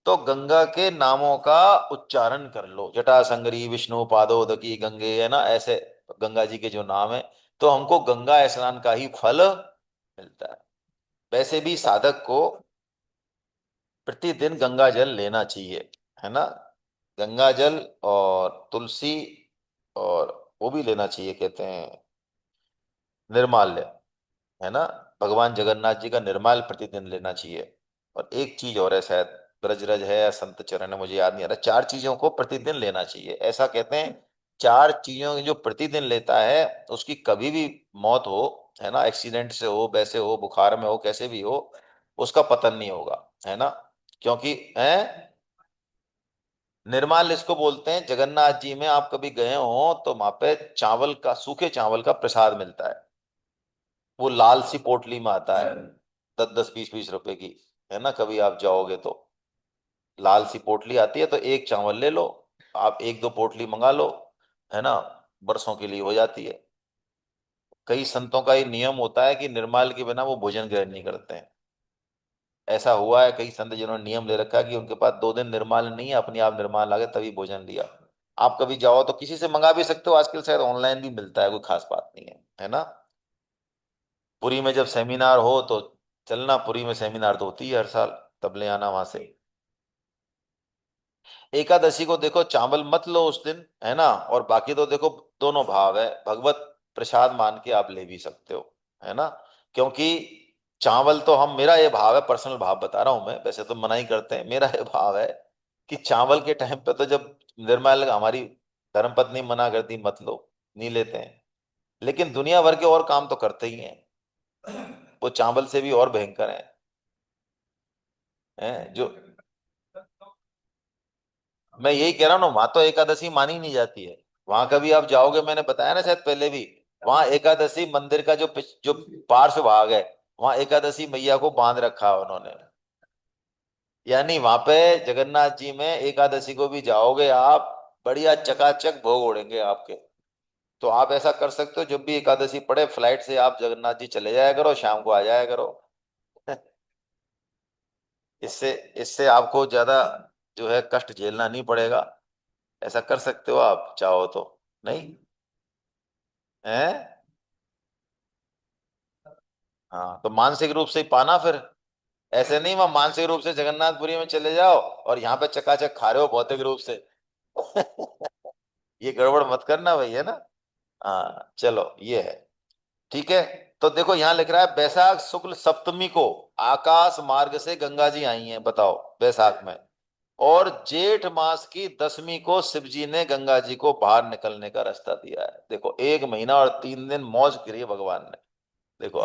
तो गंगा के नामों का उच्चारण कर लो, जटा संगरी विष्णु पादोदकी गंगे, है ना, ऐसे गंगा जी के जो नाम है, तो हमको गंगा स्नान का ही फल मिलता है। वैसे भी साधक को प्रतिदिन गंगा जल लेना चाहिए, है ना। गंगा जल और तुलसी, और वो भी लेना चाहिए, कहते हैं निर्माल्य, है ना। भगवान जगन्नाथ जी का निर्माल प्रतिदिन लेना चाहिए। और एक चीज और है, शायद ब्रजरज है या संत चरण है, मुझे याद नहीं आ रहा, चार चीजों को प्रतिदिन लेना चाहिए ऐसा कहते हैं। चार चीजों की जो प्रतिदिन लेता है, उसकी कभी भी मौत हो, है ना, एक्सीडेंट से हो, वैसे हो, बुखार में हो, कैसे भी हो, उसका पतन नहीं होगा, है ना। क्योंकि है, निर्माल इसको बोलते हैं। जगन्नाथ जी में आप कभी गए हो तो वहां पे चावल का, सूखे चावल का प्रसाद मिलता है। वो लाल सी पोटली में आता है, 10 10 20 20 रुपए की, है ना। कभी आप जाओगे तो लाल सी पोटली आती है, तो एक चावल ले लो, आप एक दो पोटली मंगा लो, है ना, बरसों के लिए हो जाती है। कई संतों का ये नियम होता है कि निर्माल के बिना वो भोजन ग्रहण नहीं करते हैं। ऐसा हुआ है, कई संत जिन्होंने नियम ले रखा है कि उनके पास 2 दिन निर्माल नहीं है, अपने आप निर्माल आ गए तभी भोजन लिया। आप कभी जाओ तो किसी से मंगा भी सकते हो, आजकल शायद ऑनलाइन भी मिलता है, कोई खास बात नहीं है ना। पुरी में जब सेमिनार हो तो चलना, पुरी में सेमिनार तो होती है हर साल, तब ले आना वहां से। एकादशी को देखो चावल मत लो उस दिन, है ना। और बाकी तो देखो, दोनों भाव है, भगवत प्रसाद मान के आप ले भी सकते हो, है ना। क्योंकि चावल तो हम, मेरा ये भाव है, पर्सनल भाव बता रहा हूं मैं, वैसे तो मना ही करते हैं, मेरा ये भाव है कि चावल के टाइम पे तो जब निर्मल हमारी धर्मपत्नी मना करती मत लो, नहीं लेते हैं। लेकिन दुनिया भर के और काम तो करते ही हैं, वो चावल से भी और भयंकर हैं जो। मैं यही कह रहा हूँ ना, वहां तो एकादशी मानी नहीं जाती है। वहां कभी आप जाओगे, मैंने बताया ना शायद पहले भी, वहां एकादशी मंदिर का जो पार्श्व भाग है, वहां एकादशी मैया को बांध रखा है उन्होंने। यानी वहां पे जगन्नाथ जी में एकादशी को भी जाओगे आप, बढ़िया चकाचक भोग उड़ेंगे आपके। तो आप ऐसा कर सकते हो, जब भी एकादशी पड़े, फ्लाइट से आप जगन्नाथ जी चले जाया करो, शाम को आ जाया करो। इससे इससे आपको ज्यादा जो है कष्ट झेलना नहीं पड़ेगा। ऐसा कर सकते हो आप चाहो तो। नहीं है। हाँ, तो मानसिक रूप से ही पाना फिर। ऐसे नहीं, वहां मानसिक रूप से जगन्नाथपुरी में चले जाओ और यहाँ पे चकाचक खा रहे हो भौतिक रूप से। ये गड़बड़ मत करना भाई, है ना। हाँ चलो, ये है। ठीक है। तो देखो यहाँ लिख रहा है, बैसाख शुक्ल सप्तमी को आकाश मार्ग से गंगा जी आई हैं, बताओ, बैसाख में। और जेठ मास की दसवीं को शिव जी ने गंगा जी को बाहर निकलने का रास्ता दिया है। देखो 1 महीना और 3 दिन मौज करी है भगवान ने। देखो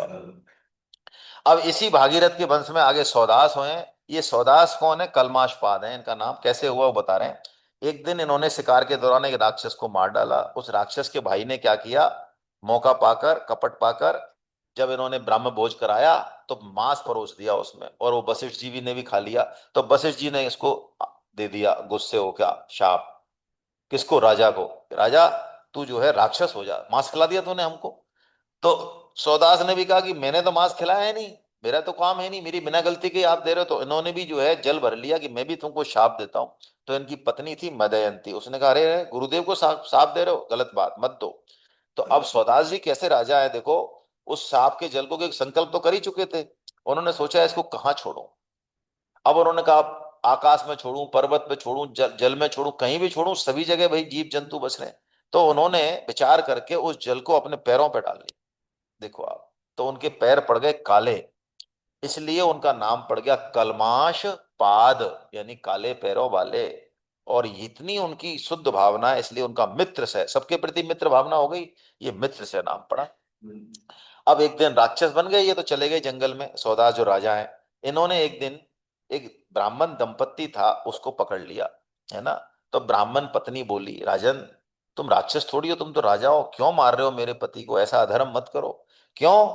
अब इसी भागीरथ के वंश में आगे सौदास हुए हैं। ये सौदास कौन है? कलमाशपाद है इनका नाम। कैसे हुआ वो बता रहे हैं। एक दिन इन्होंने शिकार के दौरान एक राक्षस को मार डाला। उस राक्षस के भाई ने क्या किया, मौका पाकर, कपट पाकर, जब इन्होंने ब्राह्म भोज कराया तो मांस परोस दिया उसमें, और वो वशिष्ठ जी ने भी खा लिया। तो वशिष्ठ जी ने इसको दे दिया गुस्से हो क्या शाप, किसको, राजा को। राजा तू जो है राक्षस हो जा, मांस खिला दिया तूने हमको। तो सौदास ने भी कहा कि मैंने तो मांस खिलाया है नहीं, मेरा तो काम है नहीं, मेरी बिना गलती के आप दे रहे हो। तो इन्होंने भी जो है जल भर लिया कि मैं भी तुमको शाप देता हूं। तो इनकी पत्नी थी मदयंती, उसने कहा अरे अरे, गुरुदेव को शाप दे रहे हो, गलत बात मत दो। तो अब सौदास जी कैसे राजा है देखो, उस सांप के जल को एक संकल्प तो कर ही चुके थे। उन्होंने सोचा इसको कहाँ छोड़ूं। अब उन्होंने कहा आकाश में छोड़ूं, पर्वत पे छोड़ूं, जल में छोड़ूं, कहीं भी छोड़ूं, सभी जगह भाई जीव जंतु बच रहे हैं। तो उन्होंने विचार करके उस जल को अपने पैरों पर डाल लिया। देखो आप, तो उनके पैर पड़ गए काले, इसलिए उनका नाम पड़ गया कलमाश पाद, यानी काले पैरों वाले। और इतनी उनकी शुद्ध भावना है, इसलिए उनका मित्र से, सबके प्रति मित्र भावना हो गई, ये मित्र से नाम पड़ा। अब एक दिन राक्षस बन गए ये, तो चले गए जंगल में, सौदास जो राजा है। इन्होंने एक दिन एक ब्राह्मण दंपत्ति था उसको पकड़ लिया, है ना। तो ब्राह्मण पत्नी बोली राजन, तुम राक्षस थोड़ी हो, तुम तो राजा हो, क्यों मार रहे हो मेरे पति को, ऐसा अधर्म मत करो। क्यों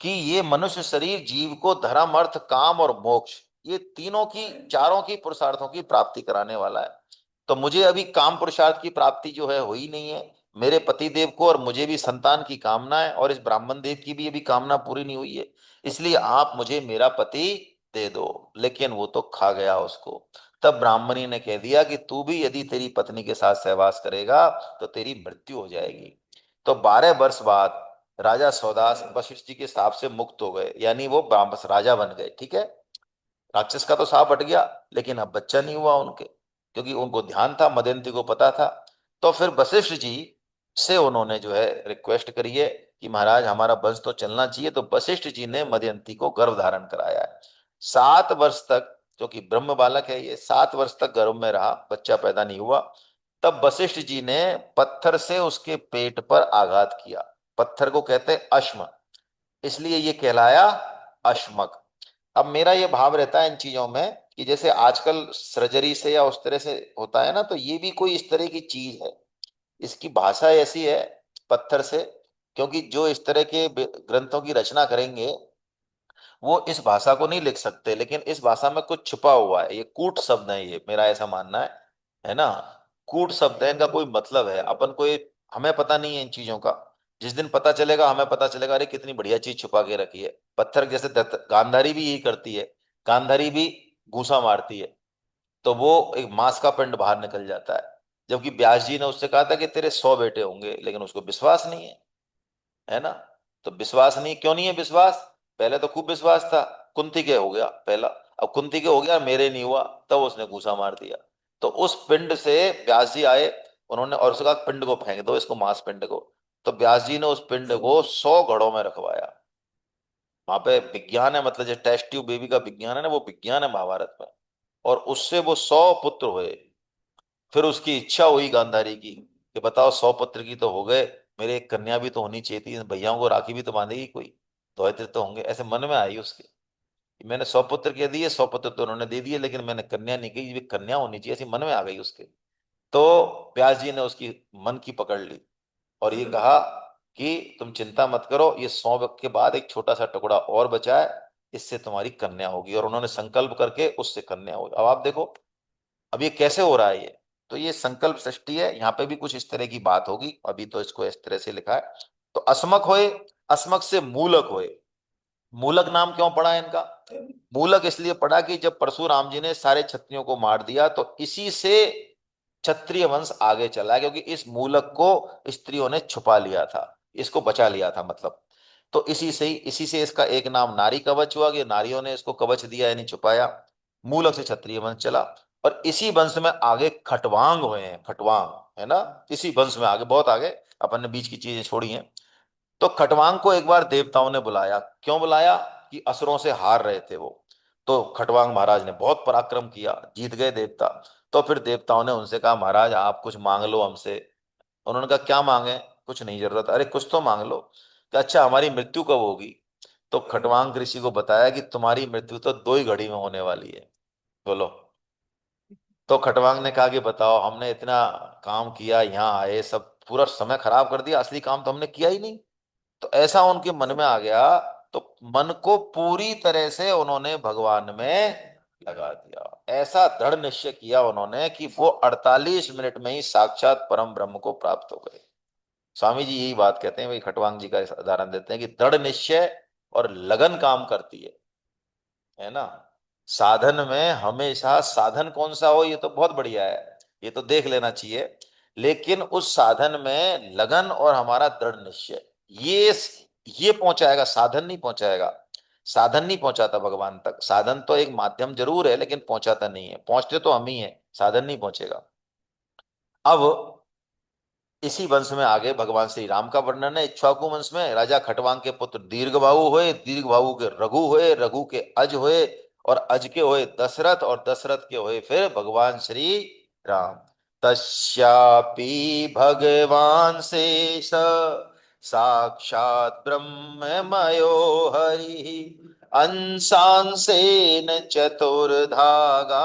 कि ये मनुष्य शरीर जीव को धर्म अर्थ काम और मोक्ष, ये तीनों की, चारों की पुरुषार्थों की प्राप्ति कराने वाला है। तो मुझे अभी काम पुरुषार्थ की प्राप्ति जो है हुई नहीं है, मेरे पति देव को और मुझे भी संतान की कामना है, और इस ब्राह्मण देव की भी अभी कामना पूरी नहीं हुई है, इसलिए आप मुझे मेरा पति दे दो। लेकिन वो तो खा गया उसको। तब ब्राह्मणी ने कह दिया कि तू भी यदि तेरी पत्नी के साथ सहवास करेगा तो तेरी मृत्यु हो जाएगी। तो 12 वर्ष बाद राजा सौदास वशिष्ठ जी के शाप से मुक्त हो गए, यानी वो बस राजा बन गए, ठीक है। राक्षस का तो शाप हट गया, लेकिन अब बच्चा नहीं हुआ उनके, क्योंकि उनको ध्यान था, मदयंती को पता था। तो फिर वशिष्ठ जी से उन्होंने जो है रिक्वेस्ट करी है कि महाराज हमारा वंश तो चलना चाहिए। तो वशिष्ठ जी ने मदयंती को गर्भ धारण कराया है। 7 वर्ष तक, क्योंकि ब्रह्म बालक है ये, 7 वर्ष तक गर्भ में रहा, बच्चा पैदा नहीं हुआ। तब वशिष्ठ जी ने पत्थर से उसके पेट पर आघात किया। पत्थर को कहते हैं अश्म, इसलिए ये कहलाया अश्मक। अब मेरा ये भाव रहता है इन चीजों में कि जैसे आजकल सर्जरी से या उस तरह से होता है ना, तो ये भी कोई इस तरह की चीज है, इसकी भाषा ऐसी है पत्थर से। क्योंकि जो इस तरह के ग्रंथों की रचना करेंगे वो इस भाषा को नहीं लिख सकते, लेकिन इस भाषा में कुछ छुपा हुआ है, ये कूट शब्द है, ये मेरा ऐसा मानना है ना। कूट शब्द है, इनका कोई मतलब है, अपन को हमें पता नहीं है इन चीजों का। जिस दिन पता चलेगा हमें पता चलेगा अरे कितनी बढ़िया चीज छुपा के रखी है। पत्थर जैसे गांधारी भी यही करती है, गांधारी भी घूसा मारती है, तो वो एक मांस का पिंड बाहर निकल जाता है। जबकि व्यास जी ने उससे कहा था कि तेरे 100 बेटे होंगे, लेकिन उसको विश्वास नहीं है ना। तो विश्वास नहीं, क्यों नहीं है विश्वास, पहले तो खूब विश्वास था, कुंती के हो गया पहला, अब कुंती के हो गया मेरे नहीं हुआ, तब उसने घूसा मार दिया। तो उस पिंड से व्यास जी आए, उन्होंने और उसका पिंड को फेंक दो, इसको मांस पिंड को। तो व्यास जी ने उस पिंड को 100 घड़ों में रखवाया। वहां पे विज्ञान है, मतलब जो टेस्ट ट्यूब बेबी का विज्ञान है ना, वो विज्ञान है महाभारत में। और उससे वो 100 पुत्र हुए। फिर उसकी इच्छा हुई गांधारी की कि बताओ 100 पुत्र की तो हो गए, मेरे एक कन्या भी तो होनी चाहिए थी, भैयाओं को राखी भी तो बांधेगी कोई, दोहित्र तो होंगे, ऐसे मन में आई उसके कि मैंने 100 पुत्र कह दिए, 100 पुत्र तो उन्होंने दे दिए, लेकिन मैंने कन्या नहीं कही, ये कन्या होनी चाहिए, ऐसी मन में आ गई उसके। तो व्यास जी ने उसकी मन की पकड़ ली और ये कहा कि तुम चिंता मत करो, ये 100 के बाद एक छोटा सा टुकड़ा और बचा है, इससे तुम्हारी कन्या होगी। और उन्होंने संकल्प करके उससे कन्या होगी। अब आप देखो अब ये कैसे हो रहा है ये, तो ये संकल्प सृष्टि है, यहाँ पे भी कुछ इस तरह की बात होगी, अभी तो इसको इस तरह से लिखा है। तो अस्मक होए, अस्मक से मूलक होए। मूलक नाम क्यों पड़ा है इनका, मूलक इसलिए पड़ा कि जब परशुराम जी ने सारे क्षत्रियों को मार दिया तो इसी से क्षत्रिय वंश आगे चला, क्योंकि इस मूलक को स्त्रियों ने छुपा लिया था, इसको बचा लिया था मतलब। तो इसी से इसका एक नाम नारी कवच हुआ कि नारियों ने इसको कवच दिया यानी छुपाया। मूलक से क्षत्रिय वंश चला। और इसी वंश में आगे खटवांग हुए हैं, खटवांग है ना, इसी वंश में आगे, बहुत आगे, अपन ने बीच की चीजें छोड़ी हैं। तो खटवांग को एक बार देवताओं ने बुलाया, क्यों बुलाया कि असुरों से हार रहे थे वो। तो खटवांग महाराज ने बहुत पराक्रम किया, जीत गए देवता। तो फिर देवताओं ने उनसे कहा महाराज आप कुछ मांग लो हमसे। उन्होंने कहा क्या मांगे, कुछ नहीं जरूरत, अरे कुछ तो मांग लो। कि अच्छा हमारी मृत्यु कब होगी। तो खटवांग ऋषि को बताया कि तुम्हारी मृत्यु तो 2 ही घड़ी में होने वाली है। बोलो। तो खटवांग ने कहा कि बताओ हमने इतना काम किया, यहाँ आए सब पूरा समय खराब कर दिया, असली काम तो हमने किया ही नहीं। तो ऐसा उनके मन में आ गया, तो मन को पूरी तरह से उन्होंने भगवान में लगा दिया। ऐसा दृढ़ निश्चय किया उन्होंने कि वो 48 मिनट में ही साक्षात परम ब्रह्म को प्राप्त हो गए। स्वामी जी यही बात कहते हैं, वही खटवांग जी का उदाहरण देते हैं कि दृढ़ निश्चय और लगन काम करती है ना। साधन में हमेशा, साधन कौन सा हो ये तो बहुत बढ़िया है, ये तो देख लेना चाहिए, लेकिन उस साधन में लगन और हमारा दृढ़ निश्चय, ये ये पहुंचाएगा, साधन नहीं पहुंचाएगा। साधन नहीं पहुंचाता भगवान तक, साधन तो एक माध्यम जरूर है लेकिन पहुंचाता नहीं है, पहुंचते तो हम ही हैं, साधन नहीं पहुंचेगा। अब इसी वंश में आगे भगवान श्री राम का वर्णन है। इक्ष्वाकु वंश में राजा खटवांग के पुत्र दीर्घबाहु हुए, दीर्घबाहु के रघु हुए, रघु के अज हुए, और अज के हुए दशरथ, और दशरथ के हुए फिर भगवान श्री राम। तस्यापि भगवान शेष साक्षात ब्रह्ममयो हरि अंशांशेन चतुर्धागा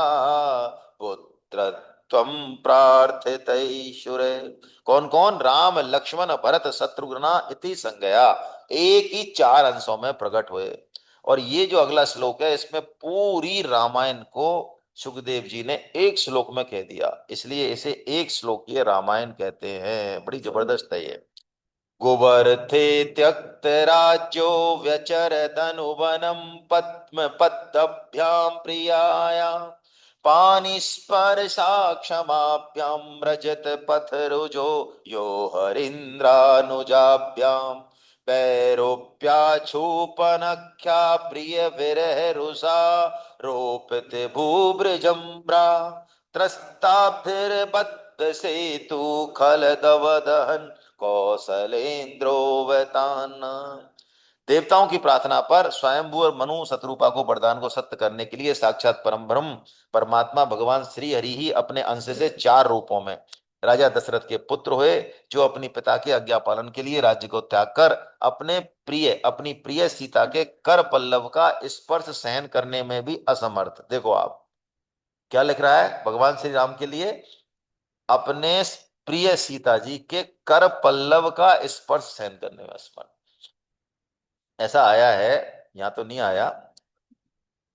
पुत्र त्वं प्रार्थितैषुरे। कौन कौन? राम लक्ष्मण भरत शत्रुघ्ना इति संज्ञया, एक ही चार अंशों में प्रकट हुए। और ये जो अगला श्लोक है इसमें पूरी रामायण को सुखदेव जी ने एक श्लोक में कह दिया, इसलिए इसे एक श्लोकीय रामायण कहते हैं। बड़ी जबरदस्त है ये। गोवर्थे त्यक्त राज्यो व्यचरदनुवनं पद्म पद्भ्यां प्रियाया पानिस्पर्शाक्षमाभ्यां रजत पथरुजो यो हरीन्द्रानुजाभ्यां पैरोप्याचूपनख्या प्रिय विरह रुषा रोपित भूभृजम्भ्रा त्रस्ताभिर्बद्ध सेतु खलदवदहन कौशलेन्द्रोवतान। देवताओं की प्रार्थना पर स्वयंभू और मनु शत्रुपा को वरदान को सत्य करने के लिए साक्षात परम ब्रह्म परमात्मा भगवान श्री हरि ही अपने अंश से चार रूपों में राजा दशरथ के पुत्र हुए, जो अपनी पिता के आज्ञा पालन के लिए राज्य को त्याग कर अपनी प्रिय सीता के कर पल्लव का स्पर्श सहन करने में भी असमर्थ। देखो आप क्या लिख रहा है भगवान श्री राम के लिए, अपने प्रिय सीता जी के कर पल्लव का स्पर्श सहन करने में असमर्थ। ऐसा आया है, यहां तो नहीं आया,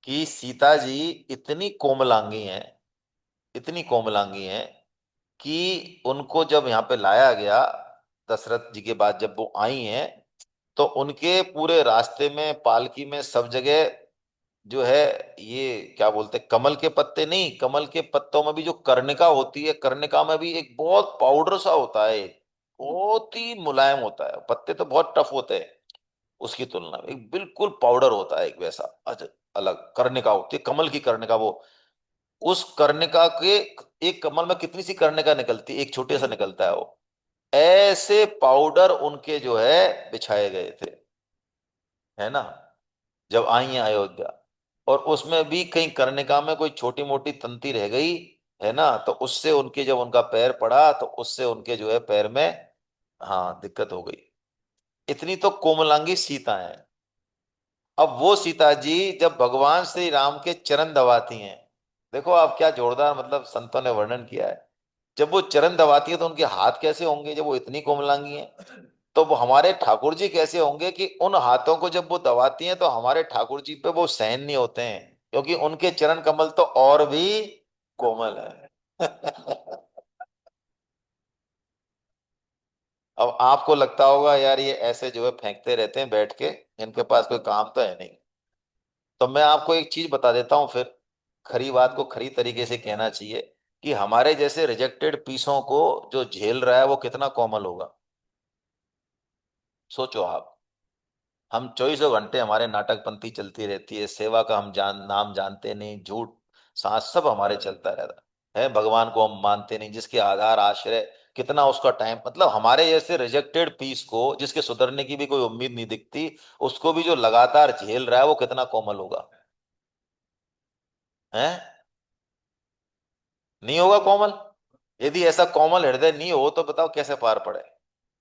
कि सीता जी इतनी कोमलांगी हैं, इतनी कोमलांगी हैं कि उनको जब यहाँ पे लाया गया दशरथ जी के बाद, जब वो आई हैं, तो उनके पूरे रास्ते में पालकी में सब जगह जो है, ये क्या बोलते हैं, कमल के पत्ते नहीं, कमल के पत्तों में भी जो कर्णिका होती है, कर्णिका में भी एक बहुत पाउडर सा होता है, बहुत ही मुलायम होता है, पत्ते तो बहुत टफ होते हैं, उसकी तुलना में एक बिल्कुल पाउडर होता है, एक वैसा अलग कर्णिका होती है, कमल की कर्णिका वो। उस कर्णिका के, एक कमल में कितनी सी कर्णिका निकलती है, एक छोटे सा निकलता है वो, ऐसे पाउडर उनके जो है बिछाए गए थे, है ना, जब आई हैं अयोध्या। और उसमें भी कहीं कर्णिका में कोई छोटी मोटी तंती रह गई, है ना, तो उससे उनके, जब उनका पैर पड़ा तो उससे उनके जो है पैर में, हाँ, दिक्कत हो गई। इतनी तो कोमलांगी सीता है। अब वो सीता जी जब भगवान श्री राम के चरण दबाती हैं, देखो आप क्या जोरदार, मतलब संतों ने वर्णन किया है, जब वो चरण दबाती है तो उनके हाथ कैसे होंगे जब वो इतनी कोमलांगी हैं। तो वो हमारे ठाकुर जी कैसे होंगे कि उन हाथों को जब वो दबाती हैं तो हमारे ठाकुर जी पे वो सहन नहीं होते हैं, क्योंकि उनके चरण कमल तो और भी कोमल है। अब आपको लगता होगा यार ये ऐसे जो है फेंकते रहते हैं बैठ के, इनके पास कोई काम तो है नहीं। तो मैं आपको एक चीज बता देता हूं फिर, खरी बात को खरी तरीके से कहना चाहिए, कि हमारे जैसे रिजेक्टेड पीसों को जो झेल रहा है वो कितना कोमल होगा। सोचो आप, हम 24 घंटे हमारे नाटक पंक्ति चलती रहती है, सेवा का हम नाम जानते नहीं, झूठ सांस सब हमारे चलता रहता है, भगवान को हम मानते नहीं, जिसके आधार आश्रय, कितना उसका टाइम, मतलब हमारे जैसे रिजेक्टेड पीस को जिसके सुधरने की भी कोई उम्मीद नहीं दिखती, उसको भी जो लगातार झेल रहा है वो कितना कोमल होगा, है? नहीं होगा कोमल? यदि ऐसा कोमल हृदय नहीं हो तो बताओ कैसे पार पड़े।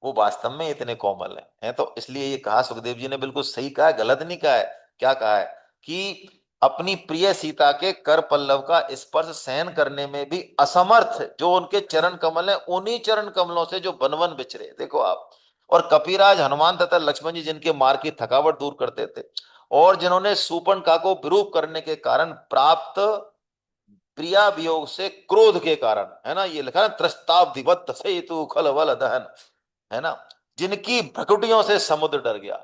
वो वास्तव में इतने कोमल हैं, तो इसलिए ये कहा सुखदेव जी ने, बिल्कुल सही कहा है, गलत नहीं कहा है। क्या कहा है कि अपनी प्रिय सीता के कर पल्लव का स्पर्श सहन करने में भी असमर्थ जो उनके चरण कमल हैं, उन्हीं चरण कमलों से जो बनवन बिछरे। देखो आप, और कपिराज हनुमान तथा लक्ष्मण जी जिनके मार्ग की थकावट दूर करते थे, और जिन्होंने सूर्पणखा को विरूप करने के कारण प्राप्त प्रिया वियोग से क्रोध के कारण, है ना, ये लिखा है त्रस्ताब्धिवत सेतु खल वल दहन, है ना, जिनकी भ्रकुटियों से समुद्र डर गया।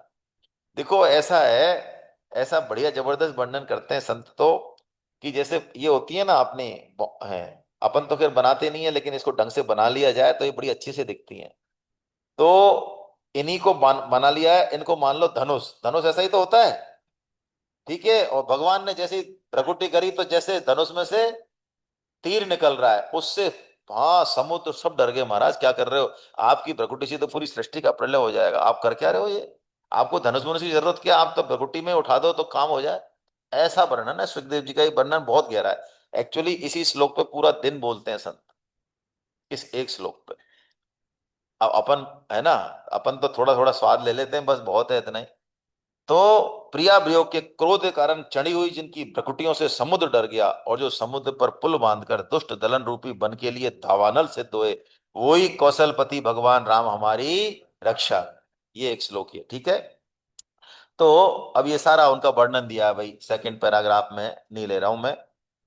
देखो ऐसा है, ऐसा बढ़िया जबरदस्त वर्णन करते हैं संत तो, कि जैसे ये होती है ना अपनी है, अपन तो खैर बनाते नहीं है, लेकिन इसको ढंग से बना लिया जाए तो ये बड़ी अच्छी से दिखती हैं। तो इन्हीं को बना लिया है, इनको मान लो धनुष, धनुष ऐसा ही तो होता है, ठीक है, और भगवान ने जैसे प्रकृति करी तो जैसे धनुष में से तीर निकल रहा है उससे, हाँ समुद्र सब डर गए, महाराज क्या कर रहे हो, आपकी प्रकृति से तो पूरी सृष्टि का प्रलय हो जाएगा, आप कर क्या रहे हो ये, आपको धनुष मनुष की जरूरत क्या, आप तो प्रकृति में उठा दो तो काम हो जाए। ऐसा वर्णन है सुखदेव जी का, ये वर्णन बहुत गहरा है एक्चुअली, इसी श्लोक पे पूरा दिन बोलते हैं संत, इस एक श्लोक पे। अब अपन, है ना, अपन तो थोड़ा थोड़ा स्वाद ले लेते हैं, बस बहुत है इतना ही। तो प्रिया वियोग के क्रोध के कारण चढ़ी हुई जिनकी भ्रकुटियों से समुद्र डर गया, और जो समुद्र पर पुल बांधकर दुष्ट दलन रूपी वन के लिए दावानल सिद्ध हुए, वही कौशलपति भगवान राम हमारी रक्षा। ये एक श्लोक है, ठीक है। तो अब ये सारा उनका वर्णन दिया है भाई, सेकंड पैराग्राफ में नहीं ले रहा हूं मैं।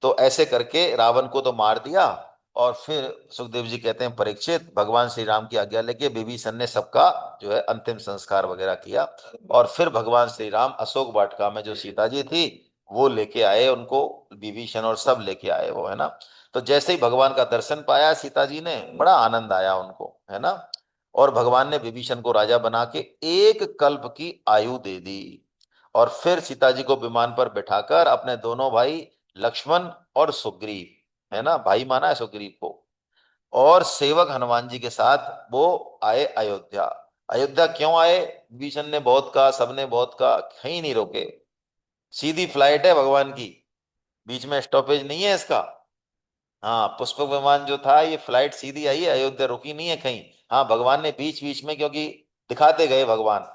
तो ऐसे करके रावण को तो मार दिया, और फिर सुखदेव जी कहते हैं परीक्षित, भगवान श्री राम की आज्ञा लेके विभीषण ने सबका जो है अंतिम संस्कार वगैरह किया, और फिर भगवान श्री राम अशोक वाटिका में जो सीता जी थी वो लेके आए उनको, विभीषण और सब लेके आए वो, है ना। तो जैसे ही भगवान का दर्शन पाया सीता जी ने, बड़ा आनंद आया उनको, है ना, और भगवान ने विभीषण को राजा बना के एक कल्प की आयु दे दी, और फिर सीता जी को विमान पर बिठाकर अपने दोनों भाई लक्ष्मण और सुग्रीव, है ना, भाई माना है सुग्रीव को, और सेवक हनुमान जी के साथ वो आए अयोध्या। अयोध्या क्यों आए, विभीषण ने बहुत कहा, सबने बहुत कहा, कहीं नहीं रोके, सीधी फ्लाइट है भगवान की, बीच में स्टॉपेज नहीं है इसका। हाँ पुष्पक विमान जो था ये फ्लाइट सीधी आई है अयोध्या, रुकी नहीं है कहीं। हाँ भगवान ने बीच बीच में, क्योंकि दिखाते गए भगवान,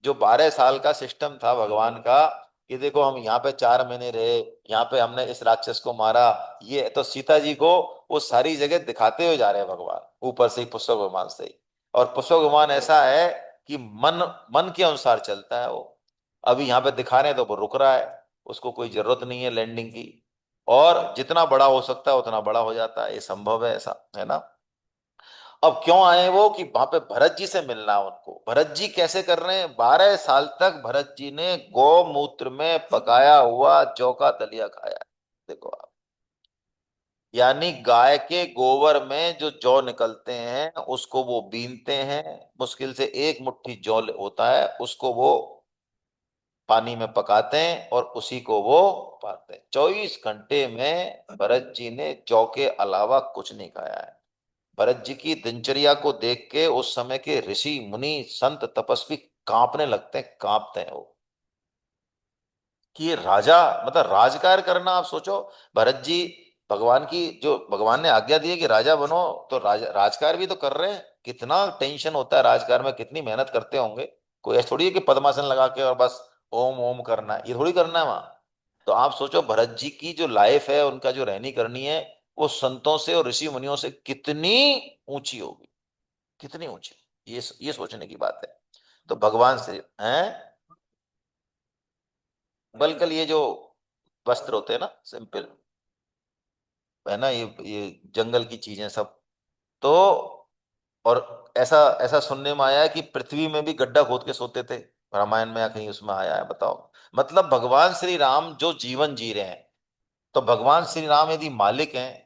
जो 12 साल का सिस्टम था भगवान का, कि देखो हम यहाँ पे 4 महीने रहे, यहाँ पे हमने इस राक्षस को मारा, ये तो सीता जी को वो सारी जगह दिखाते हुए जा रहे हैं भगवान, ऊपर से ही पुष्पक विमान से ही। और पुष्पक विमान ऐसा है कि मन मन के अनुसार चलता है वो, अभी यहाँ पे दिखा रहे हैं तो वो रुक रहा है, उसको कोई जरूरत नहीं है लैंडिंग की, और जितना बड़ा हो सकता है उतना बड़ा हो जाता है, ये संभव है ऐसा, है ना। अब क्यों आए वो, कि वहां पे भरत जी से मिलना है उनको। भरत जी कैसे कर रहे हैं, 12 साल तक भरत जी ने गौमूत्र में पकाया हुआ जौ का दलिया खाया है, देखो आप, यानी गाय के गोबर में जो जौ निकलते हैं उसको वो बीनते हैं, मुश्किल से एक मुट्ठी जौ होता है, उसको वो पानी में पकाते हैं और उसी को वो पाते हैं। 24 घंटे में भरत जी ने जौ के अलावा कुछ नहीं खाया है। भरत जी की दिनचर्या को देख के उस समय के ऋषि मुनि संत तपस्वी कांपने लगते हैं, कांपते हैं वो, कि ये राजा, मतलब राजकार करना, आप सोचो, भरत जी भगवान की, जो भगवान ने आज्ञा दी है कि राजा बनो, तो राजकार भी तो कर रहे हैं, कितना टेंशन होता है राजकार में, कितनी मेहनत करते होंगे। कोई ऐसा थोड़ी है कि पद्मासन लगा के और बस ओम ओम करना है, ये थोड़ी करना है वहां। तो आप सोचो भरत जी की जो लाइफ है, उनका जो रहनी करनी है, वो संतों से और ऋषि मुनियों से कितनी ऊंची होगी, कितनी ऊंची, ये सोचने की बात है। तो भगवान से हैं, बल्कि ये जो वस्त्र होते हैं ना सिंपल, है ना, ये जंगल की चीजें सब। तो और ऐसा ऐसा सुनने में आया है कि पृथ्वी में भी गड्ढा खोद के सोते थे, रामायण में या कहीं उसमें आया है, बताओ। मतलब भगवान श्री राम जो जीवन जी रहे हैं, तो भगवान श्री राम यदि मालिक हैं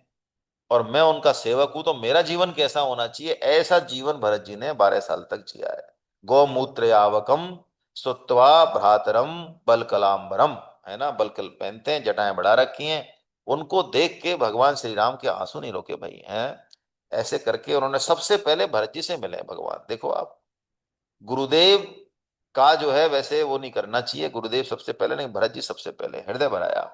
और मैं उनका सेवक हूं, तो मेरा जीवन कैसा होना चाहिए, ऐसा जीवन भरत जी ने 12 साल तक जिया है। गौमूत्र आवकम सुत्वा भ्रातरम बलकलाम्बरम, है ना, बलकल पहनते हैं, जटाएं बढ़ा रखी हैं, उनको देख के भगवान श्री राम के आंसू नहीं रोके भाई हैं। ऐसे करके उन्होंने सबसे पहले भरत जी से मिले भगवान, देखो आप, गुरुदेव का जो है वैसे वो नहीं करना चाहिए, गुरुदेव सबसे पहले नहीं, भरत जी सबसे पहले हृदय बढ़ाया।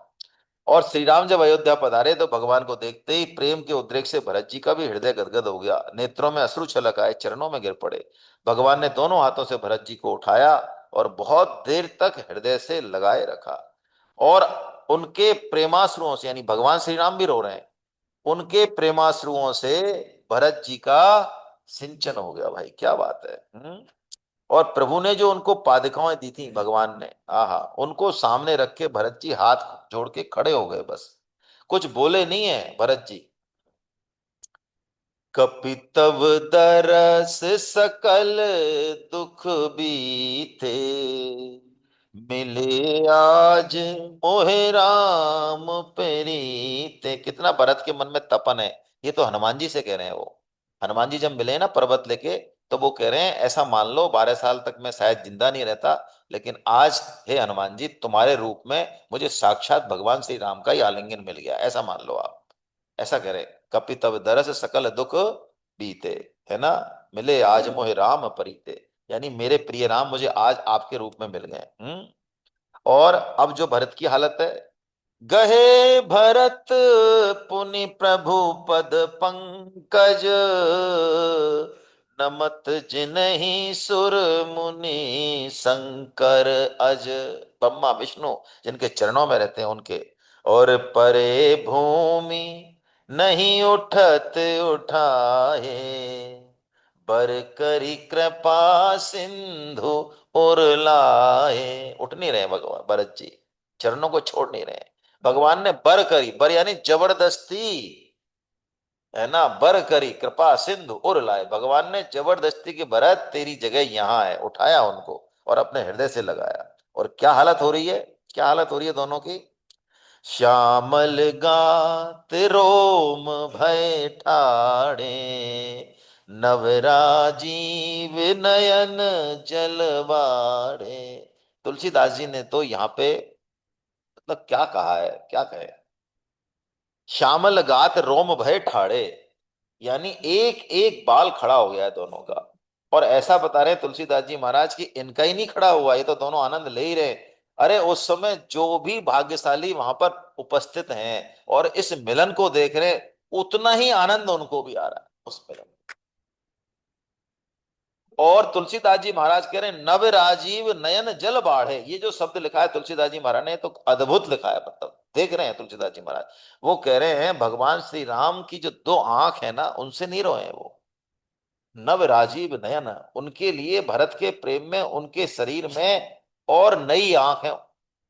और श्री राम जब अयोध्या पधारे तो भगवान को देखते ही प्रेम के उद्रेक से भरत जी का भी हृदय गदगद हो गया, नेत्रों में अश्रु छलक आए, चरणों में गिर पड़े। भगवान ने दोनों हाथों से भरत जी को उठाया और बहुत देर तक हृदय से लगाए रखा, और उनके प्रेमाश्रुओं से, यानी भगवान श्री राम भी रो रहे हैं, उनके प्रेमाश्रुओं से भरत जी का सिंचन हो गया भाई, क्या बात है। और प्रभु ने जो उनको पादुकाएं दी थी भगवान ने, आहा, उनको सामने रख के भरत जी हाथ जोड़ के खड़े हो गए, बस कुछ बोले नहीं है भरत जी। कपितव दरस सकल दुख बीते, मिले आज मोहे राम प्रीते। कितना भरत के मन में तपन है। ये तो हनुमान जी से कह रहे हैं वो। हनुमान जी जब मिले ना पर्वत लेके, तो वो कह रहे हैं ऐसा मान लो 12 साल तक मैं शायद जिंदा नहीं रहता, लेकिन आज हे हनुमान जी तुम्हारे रूप में मुझे साक्षात भगवान श्री राम का ही आलिंगन मिल गया, ऐसा मान लो आप। ऐसा कह रहे, कपि तब दरस सकल दुख बीते, है ना, मिले आज मोहे राम परीते। यानी मेरे प्रिय राम मुझे आज आपके रूप में मिल गए। और अब जो भरत की हालत है, गहे भरत पुनि प्रभु पद पंकज, नमत जिनहि सुर मुनि शंकर अज। ब्रह्मा विष्णु जिनके चरणों में रहते हैं उनके। और परे भूमि नहीं उठत उठाए, बर करी कृपा सिंधु उर लाए। उठ नहीं रहे भगवान भरत जी, चरणों को छोड़ नहीं रहे। भगवान ने बर करी, बर यानी जबरदस्ती, है ना, बर करी कृपा सिंधु उर लाए। भगवान ने जबरदस्ती की, भरत तेरी जगह यहाँ है, उठाया उनको और अपने हृदय से लगाया। और क्या हालत हो रही है, क्या हालत हो रही है दोनों की। श्यामल गात रोम भय ठाड़े, नवराजीव नयन जलवाड़े। तुलसीदास जी ने तो यहाँ पे मतलब क्या कहा है, क्या कहे। श्यामल गात रोम भय ठाड़े, यानी एक एक बाल खड़ा हो गया है दोनों का। और ऐसा बता रहे हैं तुलसीदास जी महाराज कि इनका ही नहीं खड़ा हुआ, ये तो दोनों आनंद ले ही रहे। अरे उस समय जो भी भाग्यशाली वहां पर उपस्थित हैं और इस मिलन को देख रहे, उतना ही आनंद उनको भी आ रहा है उस मिलन। और तुलसीदास जी महाराज कह रहे हैं नव राजीव नयन जल बाढ़े। ये जो शब्द लिखा है तुलसीदास जी महाराज ने तो अद्भुत लिखा है, मतलब देख रहे हैं तुलसीदास जी महाराज। वो कह रहे हैं भगवान श्री राम की जो दो आंख है ना, उनसे नहीं रोए हैं वो। नव राजीव नयन, उनके लिए भरत के प्रेम में उनके शरीर में और नई आंखें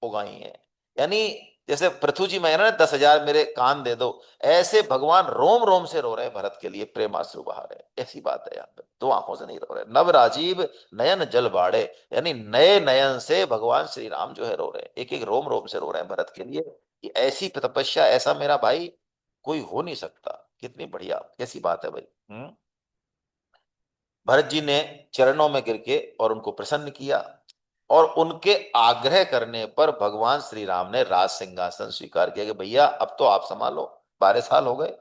उगाई हैं। यानी जैसे पृथ्वी जी में है ना 10,000 मेरे कान दे दो, ऐसे भगवान रोम रोम से रो रहे हैं भरत के लिए, प्रेमाश्रु बहा रहे हैं। ऐसी बात है यहाँ पे, दो आंखों से नहीं रो रहे। नव राजीव नयन जल बाड़े, यानी नए नयन से भगवान श्री राम जो है रो रहे हैं, एक एक रोम रोम से रो रहे हैं भरत के लिए कि ऐसी तपस्या, ऐसा मेरा भाई कोई हो नहीं सकता। कितनी बढ़िया कैसी बात है भाई। भरत जी ने चरणों में गिर के और उनको प्रसन्न किया। और उनके आग्रह करने पर भगवान श्री राम ने राज सिंहासन स्वीकार किया कि भैया अब तो आप संभालो, 12 साल हो गए।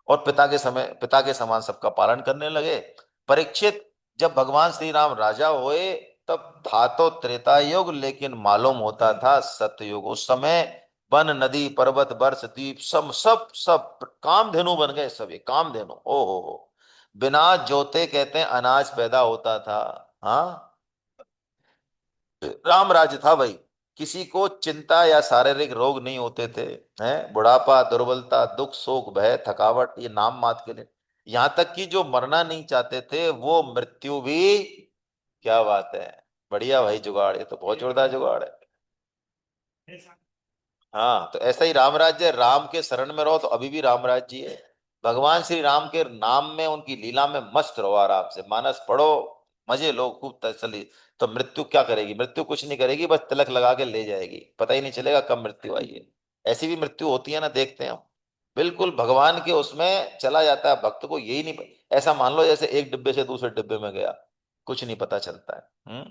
और पिता के समान सबका पालन करने लगे। परीक्षित, जब भगवान श्री राम राजा हुए तब था तो त्रेता युग, लेकिन मालूम होता था सतयुग। उस समय वन नदी पर्वत वर्ष द्वीप सब सब सब कामधेनु बन गए, सब ये कामधेनु। ओ हो, बिना जोते कहते हैं अनाज पैदा होता था। हाँ, राम राज्य था भाई। किसी को चिंता या शारीरिक रोग नहीं होते थे, हैं, बुढ़ापा, दुर्बलता, दुख, शोक, भय, थकावट, ये नाम मात्र के लिए। यहां तक कि जो मरना नहीं चाहते थे वो मृत्यु भी, क्या बात है, बढ़िया भाई जुगाड़, ये तो बहुत जोरदार जुगाड़ है। हाँ, तो ऐसा ही राम राज्य है, राम के शरण में रहो तो अभी भी राम राज्य जी है। भगवान श्री राम के नाम में, उनकी लीला में मस्त रहो, आराम से मानस पढ़ो, मजे लो खूब तसल्ली। तो मृत्यु क्या करेगी, मृत्यु कुछ नहीं करेगी, बस तिलक लगा के ले जाएगी, पता ही नहीं चलेगा कब मृत्यु आई है। ऐसी भी मृत्यु होती है ना, देखते हैं हम। बिल्कुल भगवान के उसमें चला जाता है भक्त को, यही नहीं ऐसा मान लो जैसे एक डिब्बे से दूसरे डिब्बे में गया, कुछ नहीं पता चलता है।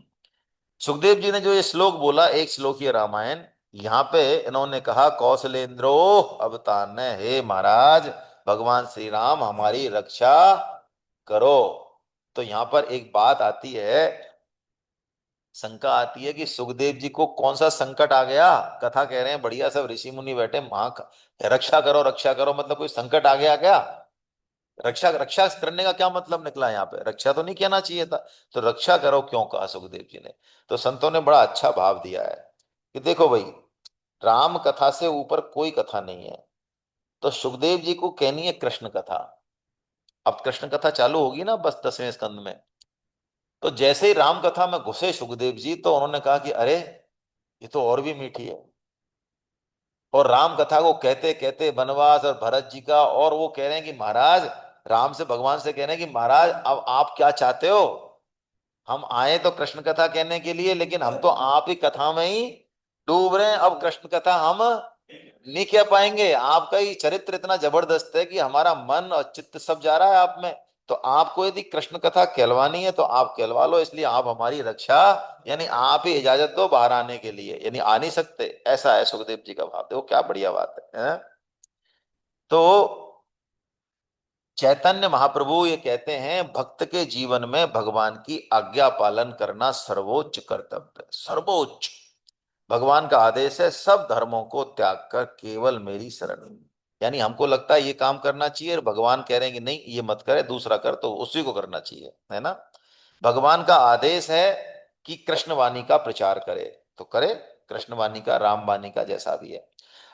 सुखदेव जी ने जो ये श्लोक बोला, एक श्लोकीय रामायण, यहाँ पे इन्होंने कहा कौशलेंद्रो अवतान, हे महाराज भगवान श्री राम हमारी रक्षा करो। तो यहाँ पर एक बात आती है, शंका आती है कि सुखदेव जी को कौन सा संकट आ गया। कथा कह रहे हैं बढ़िया, सब ऋषि मुनि बैठे, रक्षा करो रक्षा करो, मतलब कोई संकट आ गया क्या। रक्षा रक्षा करने का क्या मतलब निकला यहाँ पे, रक्षा तो नहीं कहना चाहिए था। तो रक्षा करो क्यों कहा सुखदेव जी ने। तो संतों ने बड़ा अच्छा भाव दिया है कि देखो भाई, राम कथा से ऊपर कोई कथा नहीं है। तो सुखदेव जी को कहनी है कृष्ण कथा। अब कृष्ण कथा चालू होगी ना बस 10वें स्कंद में। तो जैसे ही राम कथा में घुसे सुखदेव जी, तो उन्होंने कहा कि अरे ये तो और भी मीठी है। और राम कथा को कहते कहते वनवास और भरत जी का, और वो कह रहे हैं कि महाराज, राम से भगवान से कह रहे हैं कि महाराज अब आप क्या चाहते हो। हम आए तो कृष्ण कथा कहने के लिए, लेकिन हम तो आप ही कथा में ही डूब रहे हैं। अब कृष्ण कथा हम नहीं कह पाएंगे। आपका ही चरित्र इतना जबरदस्त है कि हमारा मन और चित्त सब जा रहा है आप में। तो आपको यदि कृष्ण कथा कहलवानी है तो आप कहलवा लो, इसलिए आप हमारी रक्षा, यानी आप ही इजाजत दो बाहर आने के लिए, यानी आ नहीं सकते। ऐसा है सुखदेव जी का भाव। देखो क्या बढ़िया बात है? तो चैतन्य महाप्रभु ये कहते हैं, भक्त के जीवन में भगवान की आज्ञा पालन करना सर्वोच्च कर्तव्य है, सर्वोच्च। भगवान का आदेश है सब धर्मों को त्याग कर केवल मेरी शरण। यानी हमको लगता है ये काम करना चाहिए, और भगवान कह रहे हैं कि नहीं ये मत करे, दूसरा कर, तो उसी को करना चाहिए, है ना। भगवान का आदेश है कि कृष्ण वाणी का प्रचार करे, तो करे। कृष्ण वाणी का, राम वाणी का, जैसा भी है।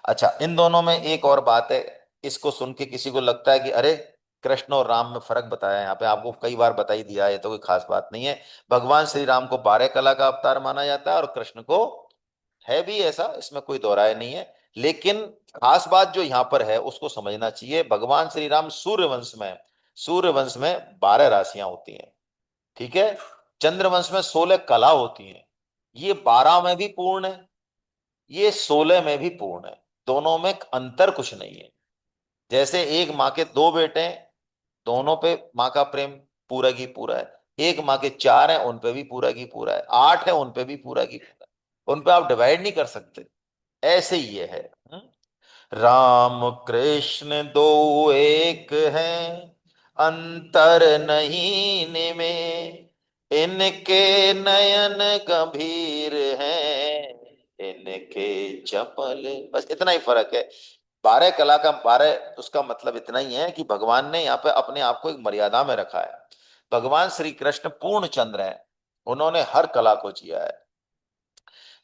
अच्छा, इन दोनों में एक और बात है। इसको सुन के किसी को लगता है कि अरे कृष्ण और राम में फर्क बताया है यहाँ पे, आपको कई बार बता ही दिया है, ये तो कोई खास बात नहीं है। भगवान श्री राम को 12 कला का अवतार माना जाता है, और कृष्ण को है भी ऐसा, इसमें कोई दो राय नहीं है। लेकिन खास बात जो यहाँ पर है उसको समझना चाहिए। भगवान श्री राम सूर्यवंश में, सूर्यवंश में 12 राशियां होती हैं, ठीक है। चंद्रवंश में 16 कला होती हैं। ये 12 में भी पूर्ण है, ये 16 में भी पूर्ण है। दोनों में अंतर कुछ नहीं है। जैसे एक माँ के दो बेटे हैं, दोनों पे माँ का प्रेम पूरा की पूरा है। एक माँ के 4 हैं, उन पे भी पूरा की पूरा है। 8 है, उन पे भी पूरा की पूरा है। उन पे आप डिवाइड नहीं कर सकते। ऐसे ही ये है। राम कृष्ण दो एक हैं, अंतर नहीं इनमें, इनके नयन गंभीर हैं, इनके चपल। बस इतना ही फर्क है। 12 कला का 12, उसका मतलब इतना ही है कि भगवान ने यहाँ पे अपने आप को एक मर्यादा में रखा है। भगवान श्री कृष्ण पूर्ण चंद्र है, उन्होंने हर कला को जिया है।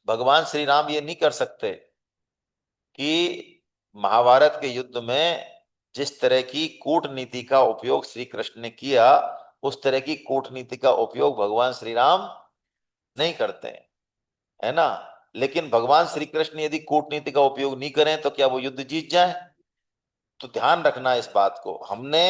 भगवान श्री राम ये नहीं कर सकते कि महाभारत के युद्ध में जिस तरह की कूटनीति का उपयोग श्री कृष्ण ने किया, उस तरह की कूटनीति का उपयोग भगवान श्री राम नहीं करते हैं, है ना। लेकिन भगवान श्री कृष्ण यदि कूटनीति का उपयोग नहीं करें तो क्या वो युद्ध जीत जाए? तो ध्यान रखना इस बात को। हमने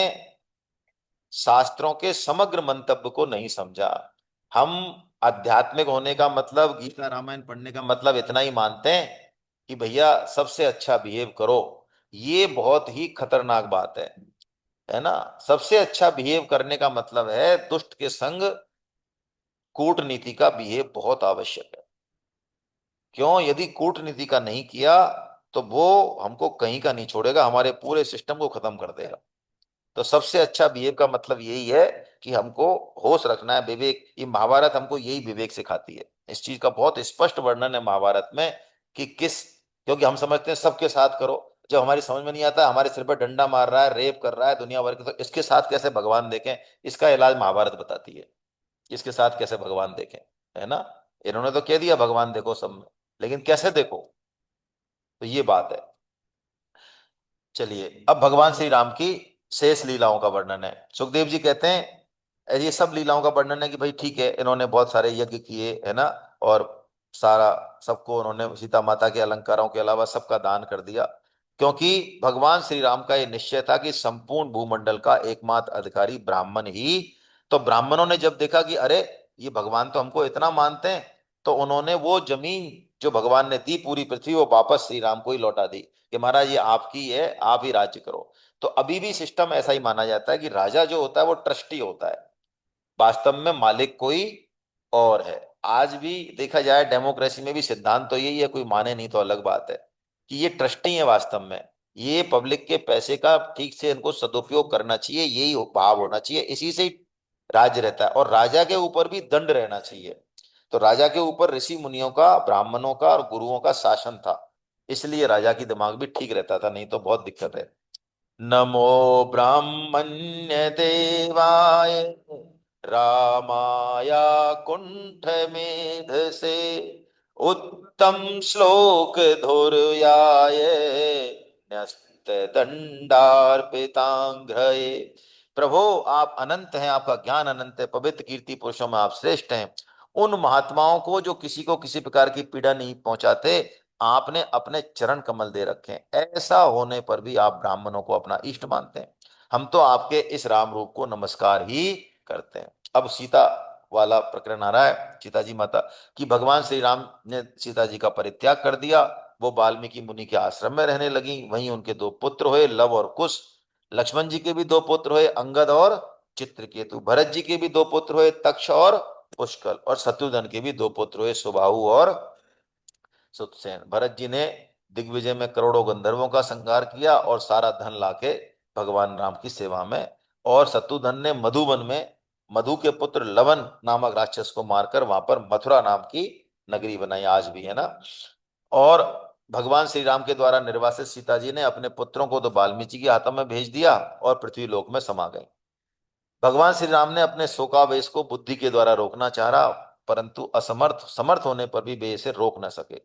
शास्त्रों के समग्र मंतव्य को नहीं समझा। हम आध्यात्मिक होने का मतलब, गीता रामायण पढ़ने का मतलब इतना ही मानते हैं कि भैया सबसे अच्छा बिहेव करो। ये बहुत ही खतरनाक बात है ना। सबसे अच्छा बिहेव करने का मतलब है दुष्ट के संग कूटनीति का बिहेव बहुत आवश्यक है। क्यों? यदि कूटनीति का नहीं किया तो वो हमको कहीं का नहीं छोड़ेगा, हमारे पूरे सिस्टम को खत्म कर देगा। तो सबसे अच्छा बिहेव का मतलब यही है कि हमको होश रखना है, विवेक। ये महाभारत हमको यही विवेक सिखाती है। इस चीज का बहुत स्पष्ट वर्णन है महाभारत में कि किस, क्योंकि हम समझते हैं सबके साथ करो। जब हमारी समझ में नहीं आता, हमारे सिर पर डंडा मार रहा है, रेप कर रहा है दुनिया भर के, तो इसके साथ कैसे भगवान देखें? इसका इलाज महाभारत बताती है। इसके साथ कैसे भगवान देखें, है ना। इन्होंने तो कह दिया भगवान देखो सब में, लेकिन कैसे देखो? तो ये बात है। चलिए, अब भगवान श्री राम की शेष लीलाओं का वर्णन है। सुखदेव जी कहते हैं ये सब लीलाओं का वर्णन है कि भाई ठीक है, इन्होंने बहुत सारे यज्ञ किए, है ना। और सारा, सबको उन्होंने सीता माता के अलंकारों के अलावा सबका दान कर दिया। क्योंकि भगवान श्री राम का ये निश्चय था कि संपूर्ण भूमंडल का एकमात्र अधिकारी ब्राह्मण ही। तो ब्राह्मणों ने जब देखा कि अरे ये भगवान तो हमको इतना मानते हैं, तो उन्होंने वो जमीन जो भगवान ने दी, पूरी पृथ्वी, वो वापस श्री राम को ही लौटा दी कि महाराज ये आपकी है, आप ही राज्य करो। तो अभी भी सिस्टम ऐसा ही माना जाता है कि राजा जो होता है वो ट्रस्टी होता है, वास्तव में मालिक कोई और है। आज भी देखा जाए डेमोक्रेसी में भी सिद्धांत तो यही है, कोई माने नहीं तो अलग बात है, कि ये ट्रस्टी है वास्तव में। ये पब्लिक के पैसे का ठीक से इनको सदुपयोग करना चाहिए, यही भाव होना चाहिए, इसी से ही राज्य रहता है। और राजा के ऊपर भी दंड रहना चाहिए। तो राजा के ऊपर ऋषि मुनियों का, ब्राह्मणों का और गुरुओं का शासन था, इसलिए राजा की दिमाग भी ठीक रहता था, नहीं तो बहुत दिक्कत है। नमो ब्राह्मण्य देवाय रामाय कुंठ मेध से, उत्तम श्लोक धुर्याय न्यस्त दंडार्पितांघ्रये। प्रभो आप अनंत हैं, आपका ज्ञान अनंत है, पवित्र कीर्ति पुरुषों में आप श्रेष्ठ हैं। उन महात्माओं को जो किसी को किसी प्रकार की पीड़ा नहीं पहुंचाते, आपने अपने चरण कमल दे रखे हैं। ऐसा होने पर भी आप ब्राह्मणों को अपना इष्ट मानते हैं। हम तो आपके इस राम रूप को नमस्कार ही करते हैं। अब सीता वाला प्रकरण आ रहा है। सीता जी माता कि भगवान श्री राम ने सीता जी का परित्याग कर दिया। वो वाल्मीकि मुनि के आश्रम में रहने लगी। वहीं उनके दो पुत्र हुए, लव और कुश। लक्ष्मण जी के भी दो पुत्र हुए, अंगद और चित्रकेतु। भरत जी के भी दो पुत्र हुए, तक्ष और पुष्कल। और शत्रुघ्न के भी दो पुत्र हुए, सुबाहु और सुतसेन। भरत जी ने दिग्विजय में करोड़ों गंधर्वों का संहार किया और सारा धन लाके भगवान राम की सेवा में। और शत्रुघ्न ने मधुबन में मधु के पुत्र लवन नामक राक्षस को मारकर वहां पर मथुरा नाम की नगरी बनाई, आज भी है ना। और भगवान श्री राम के द्वारा निर्वासित सीता जी ने अपने पुत्रों को तो वाल्मीकि के हाथों में भेज दिया और पृथ्वी लोक में समा गई। भगवान श्री राम ने अपने शोकावेश को बुद्धि के द्वारा रोकना चाहा, परंतु असमर्थ समर्थ होने पर भी वे इसे रोक न सके।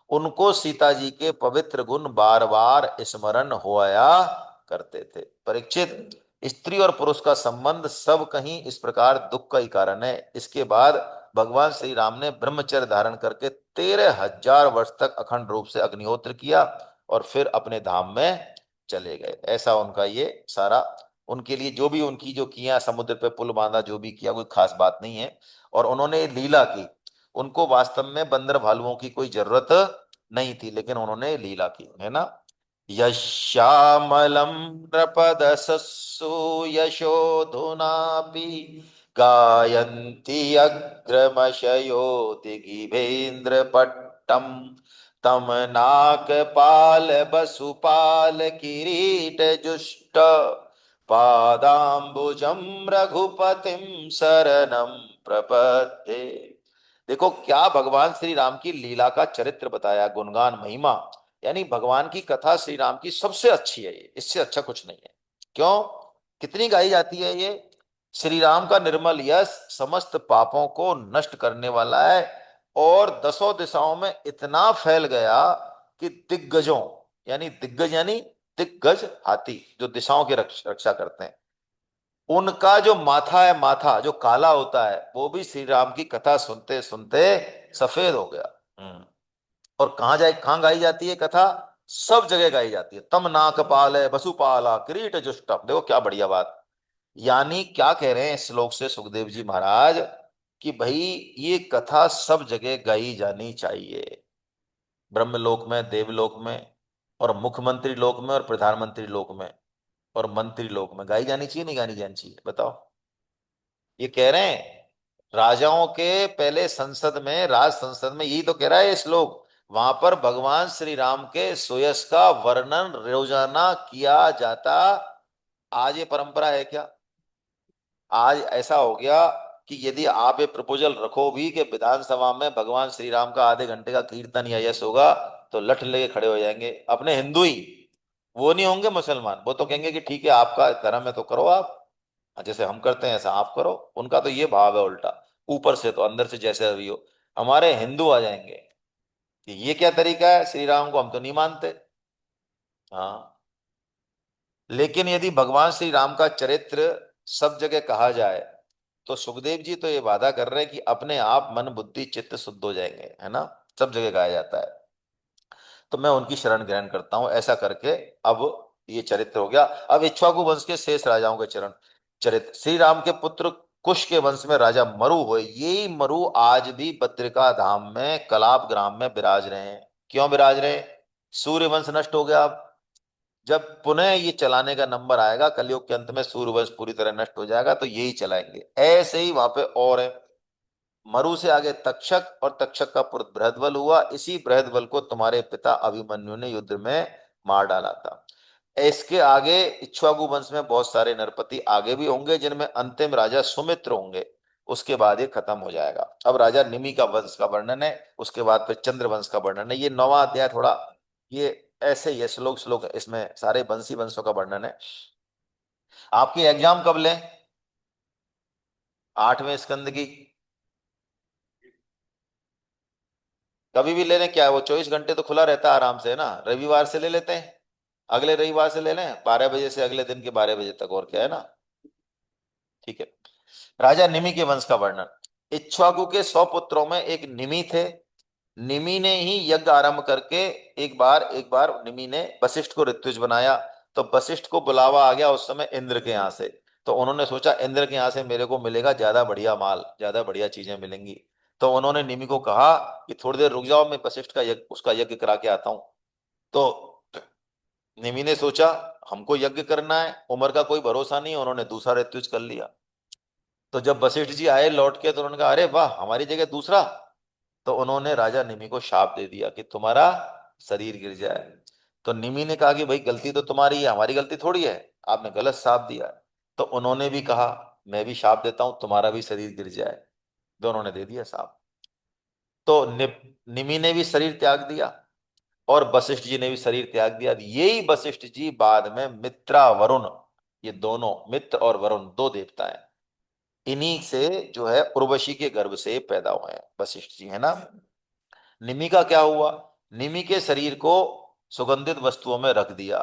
उनको सीता जी के पवित्र गुण बार बार स्मरण होया करते थे। परीक्षित, स्त्री और पुरुष का संबंध सब कहीं इस प्रकार दुख का ही कारण है। इसके बाद भगवान श्री राम ने ब्रह्मचर्य धारण करके 13,000 वर्ष तक अखंड रूप से अग्निहोत्र किया और फिर अपने धाम में चले गए। ऐसा उनका ये सारा, उनके लिए जो भी उनकी जो किया, समुद्र पे पुल बांधा, जो भी किया, कोई खास बात नहीं है। और उन्होंने लीला की। उनको वास्तव में बंदर भालुओं की कोई जरूरत नहीं थी, लेकिन उन्होंने लीला की, है ना। यश्यामलं नृपदशस्सु यशोधुनापि गायन्ति अग्रमशयो दिगिभेन्द्र पट्टम तम नाकपाल वसुपाल किरीट जुष्ट पादाम्बुजं रघुपतिम शरणं प्रपद्ये। देखो क्या भगवान श्री राम की लीला का चरित्र बताया, गुणगान महिमा। यानी भगवान की कथा श्री राम की सबसे अच्छी है ये, इससे अच्छा कुछ नहीं है। क्यों? कितनी गाई जाती है ये? श्री राम का निर्मल यश समस्त पापों को नष्ट करने वाला है। और दसों दिशाओं में इतना फैल गया कि दिग्गजों, यानी दिग्गज यानी दिग्गज हाथी जो दिशाओं की रक्षा करते हैं, उनका जो माथा है, माथा जो काला होता है, वो भी श्री राम की कथा सुनते सुनते सफेद हो गया। और कहाँ गाई जाती है कथा? सब जगह गाई जाती है। तम नाक पाल है वसुपाला किरीट जुष्टम। देखो क्या बढ़िया बात। यानी क्या कह रहे हैं इस श्लोक से सुखदेव जी महाराज कि भाई ये कथा सब जगह गाई जानी चाहिए। ब्रह्मलोक में, देवलोक में, और मुख्यमंत्री लोक में, और प्रधानमंत्री लोक में, और मंत्री लोक में गाई जानी चाहिए, नहीं गानी जानी चाहिए? बताओ। ये कह रहे हैं राजाओं के पहले संसद में, राज संसद में, यही तो कह रहा है ये श्लोक। वहां पर भगवान श्री राम के सुयश का वर्णन रोजाना किया जाता। आज ये परंपरा है क्या? आज ऐसा हो गया कि यदि आप ये प्रपोजल रखो भी कि विधानसभा में भगवान श्री राम का आधे घंटे का कीर्तन या यश होगा, तो लठ लेके खड़े हो जाएंगे अपने हिंदू ही। वो नहीं होंगे मुसलमान, वो तो कहेंगे कि ठीक है आपका धर्म है तो करो आप, जैसे हम करते हैं ऐसा आप करो। उनका तो ये भाव है उल्टा, ऊपर से तो अंदर से जैसे अभी हो। हमारे हिंदू आ जाएंगे कि ये क्या तरीका है, श्री राम को हम तो नहीं मानते। हाँ, लेकिन यदि भगवान श्री राम का चरित्र सब जगह कहा जाए, तो सुखदेव जी तो ये वादा कर रहे हैं कि अपने आप मन बुद्धि चित्त शुद्ध हो जाएंगे, है ना। सब जगह गाया जाता है। तो मैं उनकी शरण ग्रहण करता हूं, ऐसा करके। अब ये चरित्र हो गया। अब इक्ष्वाकु वंश के शेष राजाओं के चरण चरित्र। श्री राम के पुत्र कुश के वंश में राजा मरु हुए। यही मरु आज भी बद्रिका धाम में कलाप ग्राम में विराज रहे हैं। क्यों विराज रहे हैं? सूर्य वंश नष्ट हो गया। अब जब पुनः ये चलाने का नंबर आएगा कलयुग के अंत में, सूर्य वंश पूरी तरह नष्ट हो जाएगा, तो यही चलाएंगे। ऐसे ही वहां पे और है। मरु से आगे तक्षक, और तक्षक का पुत्र बृहद्बल हुआ। इसी बृहद्बल को तुम्हारे पिता अभिमन्यु ने युद्ध में मार डाला था। इसके आगे इक्ष्वाकु वंश में बहुत सारे नरपति आगे भी होंगे, जिनमें अंतिम राजा सुमित्र होंगे। उसके बाद ये खत्म हो जाएगा। अब राजा निमि का वंश का वर्णन है, उसके बाद फिर चंद्र वंश का वर्णन है। ये 9वां अध्याय थोड़ा ये ऐसे ये श्लोक श्लोक है, इसमें सारे वंशी वंशों का वर्णन है। आपकी एग्जाम कब लें? 8वें स्कंद की कभी भी ले लें। क्या है वो, 24 घंटे तो खुला रहता है आराम से, है ना। रविवार से ले लेते हैं, अगले रविवार से ले लें, 12 बजे से अगले दिन के 12 बजे तक, और क्या है ना। ठीक है। राजा निमि के वंश का वर्णन। इक्ष्वाकु के 100 पुत्रों में एक निमि थे। निमि ने ही यज्ञ आरंभ करके एक बार निमि ने वशिष्ठ को ऋत्विज बनाया। तो वशिष्ठ को बुलावा आ गया उस समय इंद्र के यहाँ से। तो उन्होंने सोचा इंद्र के यहाँ से मेरे को मिलेगा ज्यादा बढ़िया माल, ज्यादा बढ़िया चीजें मिलेंगी। तो उन्होंने निमि को कहा कि थोड़ी देर रुक जाओ, मैं वशिष्ठ का यज्ञ, उसका यज्ञ करा के आता हूँ। तो निमि ने सोचा हमको यज्ञ करना है, उम्र का कोई भरोसा नहीं, उन्होंने दूसरा ऋत्विज कर लिया। तो जब वशिष्ठ जी आए लौट के तो उन्होंने कहा अरे वाह, हमारी जगह दूसरा। तो उन्होंने राजा निमि को शाप दे दिया कि तुम्हारा शरीर गिर जाए। तो निमि ने कहा कि भाई गलती तो तुम्हारी है, हमारी गलती थोड़ी है, आपने गलत शाप दिया है। तो उन्होंने भी कहा मैं भी शाप देता हूं, तुम्हारा भी शरीर गिर जाए। दोनों ने दे दिया शाप। तो निमि ने भी शरीर त्याग दिया और वशिष्ठ जी ने भी शरीर त्याग दिया। यही वशिष्ठ जी बाद में मित्रा वरुण, ये दोनों मित्र और वरुण दो देवता हैं, इन्हीं से जो है उर्वशी के गर्भ से पैदा हुए हैं वशिष्ठ जी, है ना। निमि का क्या हुआ? निमि के शरीर को सुगंधित वस्तुओं में रख दिया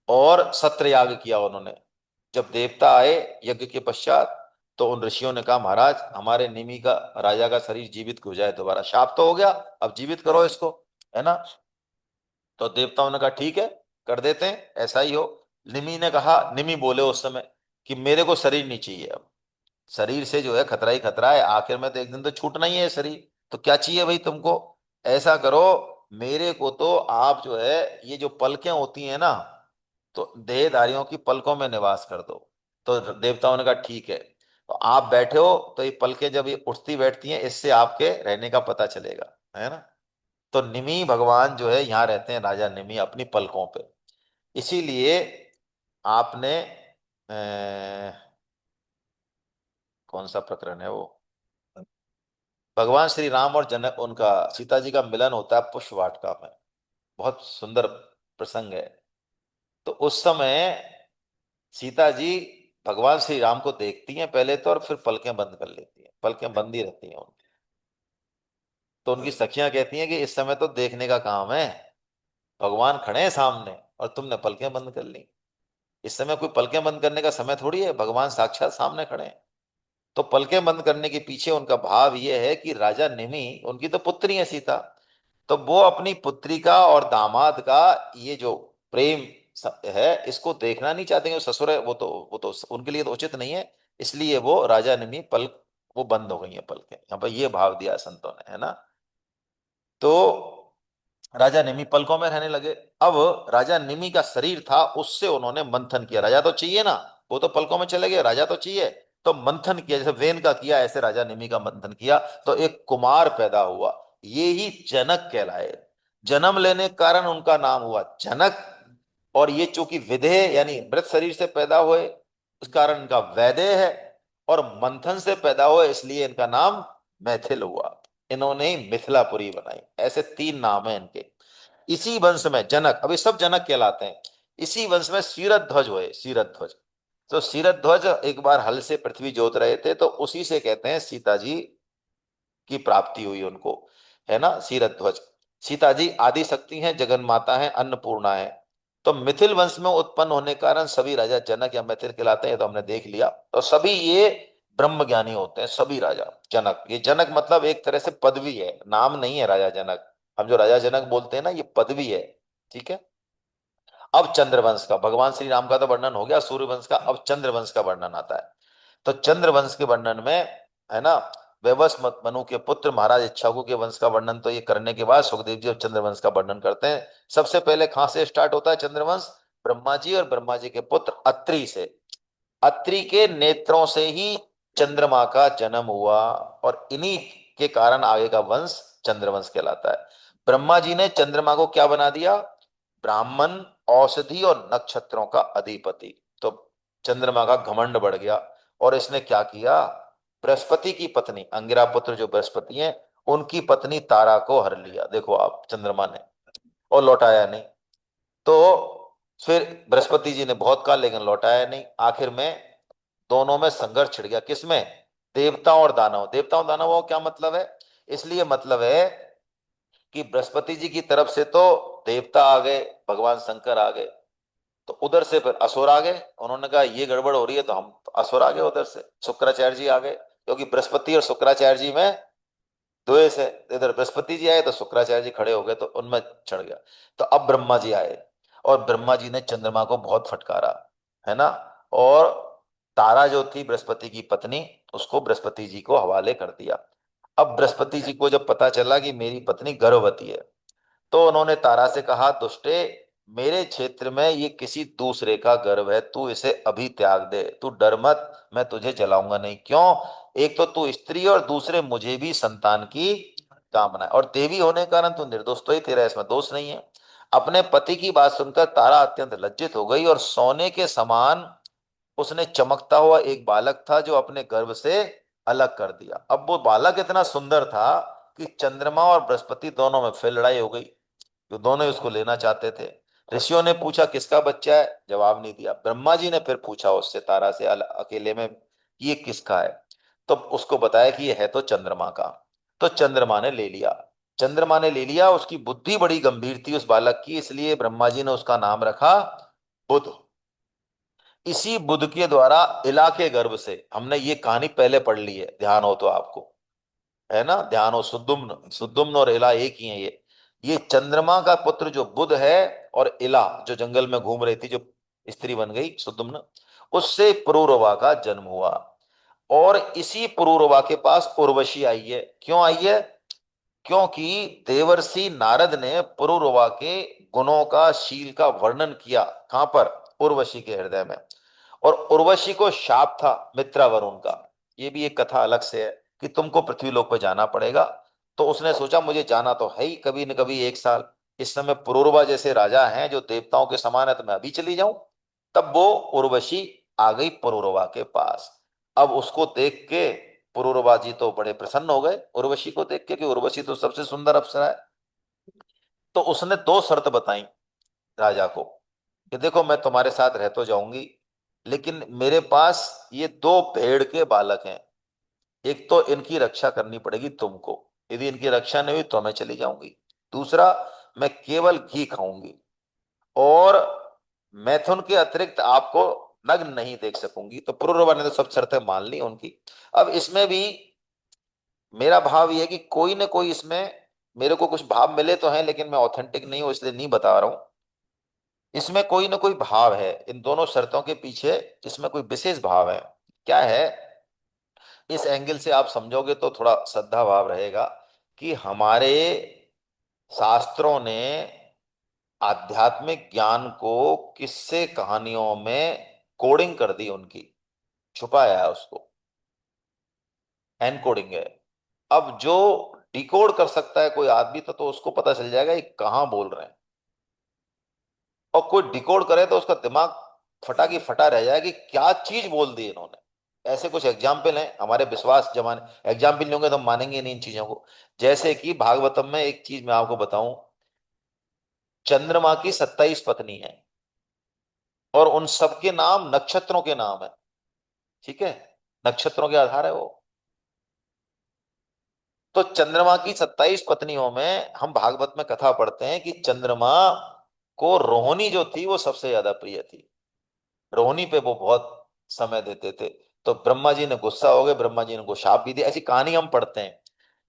और सत्रयाग किया उन्होंने। जब देवता आए यज्ञ के पश्चात, तो उन ऋषियों ने कहा महाराज हमारे निमि का, राजा का शरीर जीवित हो जाए दोबारा, शाप तो हो गया, अब जीवित करो इसको, है ना। तो देवताओं ने कहा ठीक है, कर देते हैं, ऐसा ही हो। निमि ने कहा, निमि बोले उस समय कि मेरे को शरीर नहीं चाहिए अब, शरीर से जो है खतरा ही खतरा है, आखिर में तो एक दिन तो छूटना ही है शरीर। तो क्या चाहिए भाई तुमको? ऐसा करो, मेरे को तो आप जो है ये जो पलकें होती हैं ना, तो देहधारियों की पलकों में निवास कर दो। तो देवताओं ने कहा ठीक है। तो आप बैठे हो तो ये पलकें जब ये उठती बैठती हैं, इससे आपके रहने का पता चलेगा, है ना। तो निमि भगवान जो है यहाँ रहते हैं, राजा निमि अपनी पलकों पे। इसीलिए आपने कौन सा प्रकरण है वो, भगवान श्री राम और जनक, उनका सीता जी का मिलन होता है पुष्प वाटिका में, बहुत सुंदर प्रसंग है। तो उस समय सीता जी भगवान श्री राम को देखती हैं पहले तो, और फिर पलकें बंद कर लेती हैं, पलकें बंद ही रहती हैं उनकी। तो उनकी सखियां कहती हैं कि इस समय तो देखने का काम है, भगवान खड़े हैं सामने और तुमने पलकें बंद कर ली। इस समय कोई पलकें बंद करने का समय थोड़ी है, भगवान साक्षात सामने खड़े हैं। तो पलकें बंद करने के पीछे उनका भाव यह है कि राजा निमि, उनकी तो पुत्री है सीता, तो वो अपनी पुत्री का और दामाद का ये जो प्रेम है, इसको देखना नहीं चाहते हैं। ससुर है वो तो उनके लिए तो उचित नहीं है। इसलिए वो राजा निमि पलक, वो बंद हो गई है पलकें, यहाँ पर ये भाव दिया है संतों ने, है ना। तो राजा निमि पलकों में रहने लगे। अब राजा निमि का शरीर था, उससे उन्होंने मंथन किया, राजा तो चाहिए ना, वो तो पलकों में चले गए, राजा तो चाहिए। तो मंथन किया, जैसे वेन का किया ऐसे राजा निमि का मंथन किया, तो एक कुमार पैदा हुआ, ये ही जनक कहलाए। जन्म लेने के कारण उनका नाम हुआ जनक। और ये चूंकि विदेह यानी मृत शरीर से पैदा हुए, उस कारण इनका वैदेह है। और मंथन से पैदा हुए इसलिए इनका नाम मैथिल हुआ। इन्होंने ही मिथिलापुरी बनाई। ऐसे 3 नाम है इनके। इसी वंश में जनक, अभी सब जनक कहलाते हैं। इसी वंश में क्षीरध्वज ध्वज हुए, क्षीरध्वज ध्वज। तो क्षीरध्वज ध्वज एक बार हल से पृथ्वी जोत रहे थे, तो उसी से कहते हैं सीता जी की प्राप्ति हुई उनको, है ना, क्षीरध्वज ध्वज। सीता जी आदि शक्ति हैं, जगन माता है, अन्नपूर्णा है। तो मिथिल वंश में उत्पन्न होने के कारण सभी राजा जनक या मिथिल कहलाते हैं, तो हमने देख लिया। तो सभी ये ब्रह्म ज्ञानी होते हैं, सभी राजा जनक। ये जनक मतलब एक तरह से पदवी है, नाम नहीं है राजा जनक। हम जो राजा जनक बोलते हैं ना, ये पदवी है, ठीक है। अब चंद्रवंश का, भगवान श्री राम का तो वर्णन हो गया, सूर्यवंश का, अब चंद्रवंश का वर्णन आता है। तो चंद्रवंश के वर्णन में, है ना, वैवस्वत मनु के पुत्र महाराज इक्ष्वाकु के वंश का वर्णन तो ये करने के बाद सुखदेव जी अब चंद्रवंश का वर्णन करते हैं। सबसे पहले कहां से स्टार्ट होता है चंद्रवंश? ब्रह्मा जी और ब्रह्मा जी के पुत्र अत्रि से। अत्रि के नेत्रों से ही चंद्रमा का जन्म हुआ, और इन्हीं के कारण आगे का वंश चंद्रवंश कहलाता है। ब्रह्मा जी ने चंद्रमा को क्या बना दिया? ब्राह्मण, औषधि और नक्षत्रों का अधिपति। तो चंद्रमा का घमंड बढ़ गया, और इसने क्या किया? बृहस्पति की पत्नी, अंगिरा पुत्र जो बृहस्पति हैं, उनकी पत्नी तारा को हर लिया, देखो आप, चंद्रमा ने, और लौटाया नहीं। तो फिर बृहस्पति जी ने बहुत कहा लेकिन लौटाया नहीं। आखिर में दोनों में संघर्ष छिड़ गया, किसमें? देवताओं और दानव। देवताओं दानवों का क्या मतलब है? इसलिए मतलब है कि बृहस्पति जी की तरफ से तो देवता आ गए, भगवान शंकर आ गए, तो उधर से फिर असुर आ गए, उन्होंने कहा ये गड़बड़ हो रही है, तो हम असुर आ गए उधर से, शुक्राचार्य जी आ गए, क्योंकि बृहस्पति और शुक्राचार्य जी में द्वेष है। इधर बृहस्पति जी आए तो शुक्राचार्य जी खड़े हो गए, तो उनमें चढ़ गया। तो अब ब्रह्मा जी आए, और ब्रह्मा जी ने चंद्रमा को बहुत फटकारा, है ना। और तारा जो थी बृहस्पति की पत्नी, उसको बृहस्पति जी को हवाले कर दिया। अब बृहस्पति जी को जब पता चला कि मेरी पत्नी गर्भवती है, तो उन्होंने तारा से कहा, दुष्टे, मेरे क्षेत्र में ये किसी दूसरे का गर्भ है, तू इसे अभी त्याग दे, तू डर मत, मैं तुझे जलाऊंगा नहीं। क्यों? एक तो तू स्त्री, और दूसरे मुझे भी संतान की कामना है, और देवी होने के कारण तू निर्दोष, तो ही तेरा इसमें दोष नहीं है। अपने पति की बात सुनकर तारा अत्यंत लज्जित हो गई, और सोने के समान उसने चमकता हुआ एक बालक था जो अपने गर्भ से अलग कर दिया। अब वो बालक इतना सुंदर था कि चंद्रमा और बृहस्पति दोनों में फिर लड़ाई हो गई, तो दोनों ही उसको लेना चाहते थे। ऋषियों ने पूछा किसका बच्चा है, जवाब नहीं दिया। ब्रह्मा जी ने फिर पूछा उससे, तारा से अकेले में, कि ये किसका है? तो उसको बताया कि ये है तो चंद्रमा का। तो चंद्रमा ने ले लिया। चंद्रमा ने ले लिया, उसकी बुद्धि बड़ी गंभीर थी उस बालक की, इसलिए ब्रह्मा जी ने उसका नाम रखा बुध। इसी बुध के द्वारा इला के गर्भ से, हमने ये कहानी पहले पढ़ ली है, ध्यान हो तो आपको, है ना, ध्यान हो, सुद्दुम्न, सुद्दुम्न और इला एक ही है ये चंद्रमा का पुत्र जो बुध है, और इला जो जंगल में घूम रही थी, जो स्त्री बन गई सुद्दुम्न, उससे पुरूरवा का जन्म हुआ। और इसी पुरूरवा के पास उर्वशी आई है। क्यों आई है? क्योंकि देवर्षि नारद ने पुरूरवा के गुणों का, शील का वर्णन किया। कहां पर? उर्वशी के हृदय में। और उर्वशी को शाप था मित्रा वरुण का। ये भी एक कथा अलग से है, कि तुमको पृथ्वी लोक पे जाना पड़ेगा। तो उसने सोचा मुझे जाना तो है ही कभी न कभी एक साल, इस समय पुरूरवा जैसे राजा हैं जो देवताओं के समान है, तो मैं अभी चली जाऊं। तब वो उर्वशी आ गई पुरूरवा के पास। अब उसको देख के पुरूरवा जी तो बड़े प्रसन्न हो गए उर्वशी को देख के, कि उर्वशी तो सबसे सुंदर अप्सरा है। तो उसने दो शर्त बताई राजा को, कि देखो मैं तुम्हारे साथ रह तो जाऊंगी, लेकिन मेरे पास ये दो भेड़ के बालक हैं, एक तो इनकी रक्षा करनी पड़ेगी तुमको, यदि इनकी रक्षा नहीं हुई तो मैं चली जाऊंगी। दूसरा, मैं केवल घी खाऊंगी, और मैथुन के अतिरिक्त आपको नग्न नहीं देख सकूंगी। तो पुरूरवा ने तो सब शर्तें मान ली उनकी। अब इसमें भी मेरा भाव ये है कि कोई ना कोई इसमें मेरे को कुछ भाव मिले तो हैं, लेकिन मैं ऑथेंटिक नहीं हूं इसलिए नहीं बता रहा हूं। इसमें कोई ना कोई भाव है इन दोनों शर्तों के पीछे, इसमें कोई विशेष भाव है। क्या है? इस एंगल से आप समझोगे तो थोड़ा श्रद्धा भाव रहेगा, कि हमारे शास्त्रों ने आध्यात्मिक ज्ञान को किस्से कहानियों में कोडिंग कर दी उनकी, छुपाया है उसको, एनकोडिंग है। अब जो डिकोड कर सकता है कोई आदमी, तो उसको पता चल जाएगा ये कहाँ बोल रहे हैं। और कोई डिकोड करे तो उसका दिमाग फटा की फटा रह जाए कि क्या चीज बोल दी इन्होंने। ऐसे कुछ एग्जाम्पल हैं हमारे विश्वास जमाने, एग्जाम्पल नहीं होंगे तो हम मानेंगे नहीं इन चीजों को। जैसे कि भागवतम में एक चीज मैं आपको बताऊं, चंद्रमा की 27 पत्नी है, और उन सबके नाम नक्षत्रों के नाम है। ठीक है, नक्षत्रों के आधार है वो। तो चंद्रमा की 27 पत्नियों में हम भागवत में कथा पढ़ते हैं कि चंद्रमा को रोहिणी जो थी वो सबसे ज्यादा प्रिय थी, रोहिणी पे वो बहुत समय देते थे। तो ब्रह्मा जी ने गुस्सा हो गए, ब्रह्मा जी ने उनको शाप भी दिया, ऐसी कहानी हम पढ़ते हैं।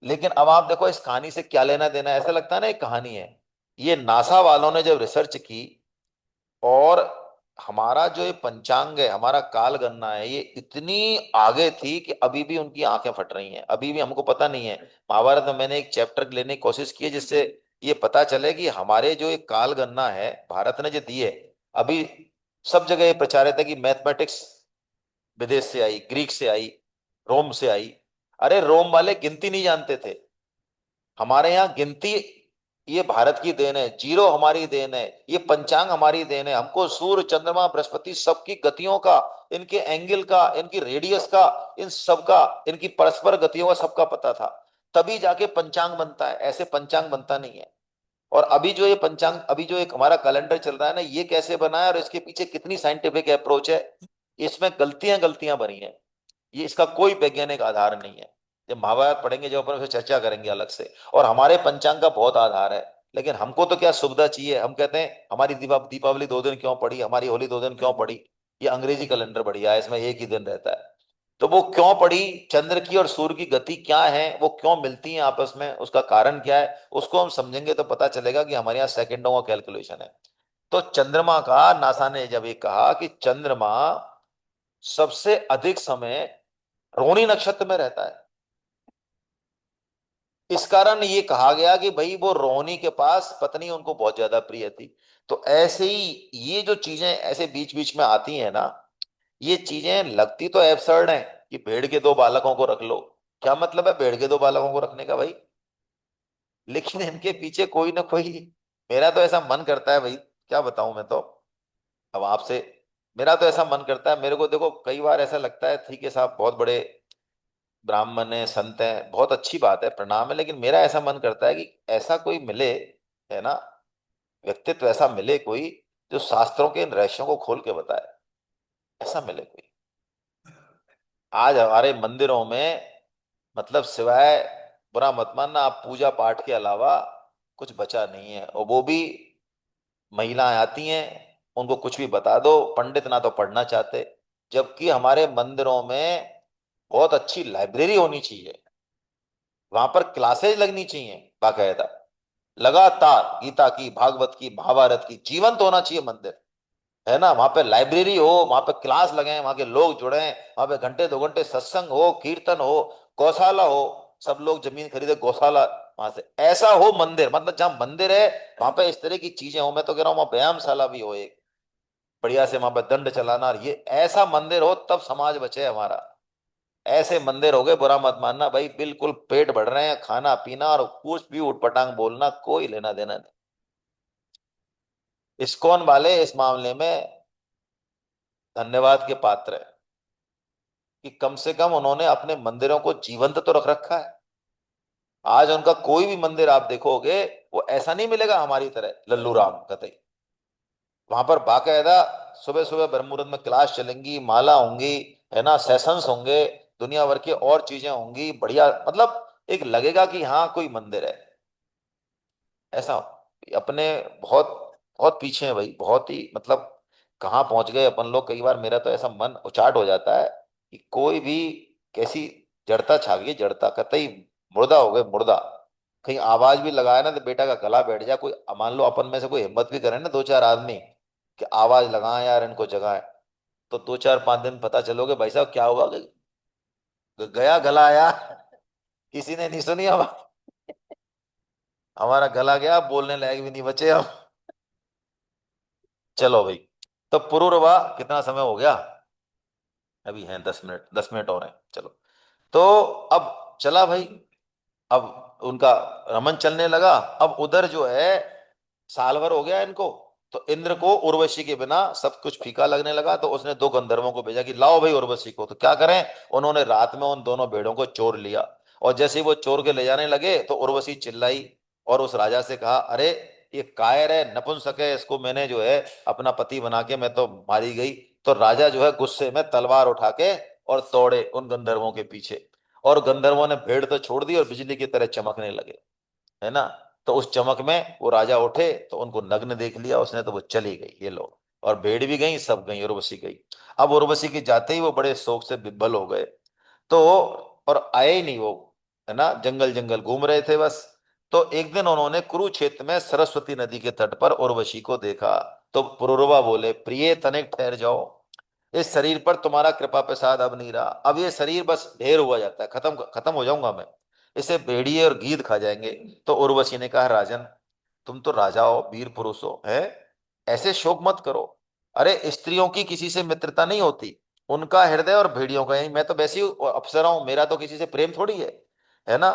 लेकिन अब आप देखो इस कहानी से क्या लेना देना है? ऐसा लगता है ना एक कहानी है। ये नासा वालों ने जब रिसर्च की, और हमारा जो ये पंचांग है, हमारा काल गणना है, ये इतनी आगे थी कि अभी भी उनकी आंखें फट रही हैं, अभी भी हमको पता नहीं है। महाभारत में मैंने एक चैप्टर लेने की कोशिश की है, जिससे ये पता चले कि हमारे जो एक काल गणना है भारत ने जो दी है, अभी सब जगह ये प्रचारित है कि मैथमेटिक्स विदेश से आई, ग्रीक से आई, रोम से आई। अरे रोम वाले गिनती नहीं जानते थे, हमारे यहाँ गिनती ये भारत की देन है, जीरो हमारी देन है, ये पंचांग हमारी देन है। हमको सूर्य चंद्रमा बृहस्पति सबकी गतियों का, इनके एंगल का, इनकी रेडियस का, इन सब का, इनकी परस्पर गतियों का सबका पता था। तभी जाके पंचांग बनता है, ऐसे पंचांग बनता नहीं है। और अभी जो ये पंचांग, अभी जो एक हमारा कैलेंडर चल रहा है ना, ये कैसे बना है और इसके पीछे कितनी साइंटिफिक अप्रोच है, इसमें गलतियां गलतियां बनी है। ये इसका कोई वैज्ञानिक आधार नहीं है। जब महाभारत पढ़ेंगे, जब अपन उसे चर्चा करेंगे अलग से। और हमारे पंचांग का बहुत आधार है। लेकिन हमको तो क्या सुविधा चाहिए, हम कहते हैं हमारी दीपावली 2 दिन क्यों पड़ी, हमारी होली 2 दिन क्यों पड़ी, ये अंग्रेजी कैलेंडर बढ़िया है, इसमें एक ही दिन रहता है। तो वो क्यों पड़ी, चंद्र की और सूर्य की गति क्या है, वो क्यों मिलती है आपस में, उसका कारण क्या है, उसको हम समझेंगे तो पता चलेगा कि हमारे यहाँ सेकंडों का कैलकुलेशन है। तो चंद्रमा का, नासा ने जब ये कहा कि चंद्रमा सबसे अधिक समय रोहिणी नक्षत्र में रहता है, इस कारण ये कहा गया कि भाई वो रोहिणी के पास पत्नी उनको बहुत ज्यादा प्रिय थी। तो ऐसे ही ये जो चीजें ऐसे बीच बीच में आती हैं ना, ये चीजें लगती तो एब्सर्ड हैं कि भेड़ के 2 बालकों को रख लो, क्या मतलब है भेड़ के 2 बालकों को रखने का भाई, लेकिन इनके पीछे कोई ना कोई, मेरा तो ऐसा मन करता है भाई, क्या बताऊं मैं तो अब आपसे, मेरा तो ऐसा मन करता है, मेरे को देखो कई बार ऐसा लगता है ठीक है साहब बहुत बड़े ब्राह्मण है, संत है, बहुत अच्छी बात है, प्रणाम है, लेकिन मेरा ऐसा मन करता है कि ऐसा कोई मिले, है ना, व्यक्तित्व ऐसा मिले कोई जो शास्त्रों के इन रहस्यों को खोल के बताए, ऐसा मिले कोई। आज हमारे मंदिरों में मतलब सिवाय, बुरा मत मानना आप, पूजा पाठ के अलावा कुछ बचा नहीं है, और वो भी महिलाएं आती हैं, उनको कुछ भी बता दो, पंडित ना तो पढ़ना चाहते, जबकि हमारे मंदिरों में बहुत अच्छी लाइब्रेरी होनी चाहिए, वहां पर क्लासेज लगनी चाहिए बाकायदा, लगातार गीता की, भागवत की, महाभारत की, जीवंत होना चाहिए मंदिर, है ना, वहां पे लाइब्रेरी हो, वहां पे क्लास लगे, वहां के लोग जुड़े, वहां पे घंटे 2 घंटे सत्संग हो, कीर्तन हो, गौशाला हो, सब लोग जमीन खरीदे गौशाला, वहां से ऐसा हो मंदिर, मतलब जहां मंदिर है वहां पे इस तरह की चीजें हो, मैं तो कह रहा हूँ वहां व्यायामशाला भी हो एक बढ़िया से, वहां पे दंड चलाना, और ये ऐसा मंदिर हो तब समाज बचे हमारा। ऐसे मंदिर हो गए, बुरा मत मानना भाई, बिल्कुल पेट भर रहे हैं, खाना पीना और कुछ भी उठपटांग बोलना कोई लेना देना नहीं। इस्कॉन वाले इस मामले में धन्यवाद के पात्र है कि कम से कम उन्होंने अपने मंदिरों को जीवंत तो रख रखा है। आज उनका कोई भी मंदिर आप देखोगे, वो ऐसा नहीं मिलेगा हमारी तरह लल्लू राम कतई, वहां पर बाकायदा सुबह सुबह ब्रह्म मुहूर्त में क्लास चलेंगी, माला होंगी, है ना, सेशंस होंगे, दुनिया भर की और चीजें होंगी बढ़िया, मतलब एक लगेगा कि हाँ कोई मंदिर है ऐसा। अपने बहुत बहुत पीछे हैं भाई, बहुत ही मतलब कहाँ पहुंच गए अपन लोग, कई बार मेरा तो ऐसा मन उचाट हो जाता है कि कोई भी कैसी जड़ता छा गई, जड़ता कतई, मुर्दा हो गए मुर्दा, कहीं आवाज भी लगाया ना तो बेटा का गला बैठ जाए, कोई मान लो अपन में से कोई हिम्मत भी करे ना 2 4 आदमी कि आवाज लगाएं यार इनको जगाएं, तो 2 4 5 दिन पता चलोगे भाई साहब क्या होगा कि गया गला आया, किसी ने नहीं सुनी हमारी, हमारा गला गया, बोलने लायक भी नहीं बचे हम। चलो भाई, तो पुरूरवा कितना समय हो गया, अभी हैं 10 मिनट, 10 मिनट और हैं, चलो। तो अब चला भाई, अब उनका रमन चलने लगा, अब उधर जो है साल भर हो गया इनको, तो इंद्र को उर्वशी के बिना सब कुछ फीका लगने लगा, तो उसने 2 गंधर्वों को भेजा कि लाओ भाई उर्वशी को, तो क्या करें, उन्होंने रात में उन दोनों भेड़ों को चोर लिया, और जैसे ही वो चोर के ले जाने लगे तो उर्वशी चिल्लाई और उस राजा से कहा, अरे ये कायर है, नपुंसक है, इसको मैंने जो है अपना पति बना के मैं तो मारी गई। तो राजा जो है गुस्से में तलवार उठा के और तोड़े उन गंधर्वों के पीछे, और गंधर्वों ने भेड़ तो छोड़ दी और बिजली की तरह चमकने लगे, है ना। तो उस चमक में वो राजा उठे तो उनको नग्न देख लिया उसने, तो वो चली गई ये लोग, और भेड़ भी गई, सब गई, उर्वशी गई। अब उर्वशी के जाते ही वो बड़े शोक से विह्वल हो गए, तो और आए ही नहीं वो, है ना, जंगल जंगल घूम रहे थे बस। तो एक दिन उन्होंने कुरुक्षेत्र में सरस्वती नदी के तट पर उर्वशी को देखा, तो पुरुरवा बोले, प्रिय तनिक ठहर जाओ, इस शरीर पर तुम्हारा कृपा प्रसाद अब नहीं रहा, अब ये शरीर बस ढेर हुआ जाता है, खत्म खत्म हो जाऊंगा मैं, इसे भेड़िए और गीध खा जाएंगे। तो उर्वशी ने कहा, राजन तुम तो राजा हो, वीर पुरुष हो, है, ऐसे शोक मत करो, अरे स्त्रियों की किसी से मित्रता नहीं होती, उनका हृदय और भेड़ियों का, यही मैं तो वैसे ही अप्सरा हूं, मेरा तो किसी से प्रेम थोड़ी है ना।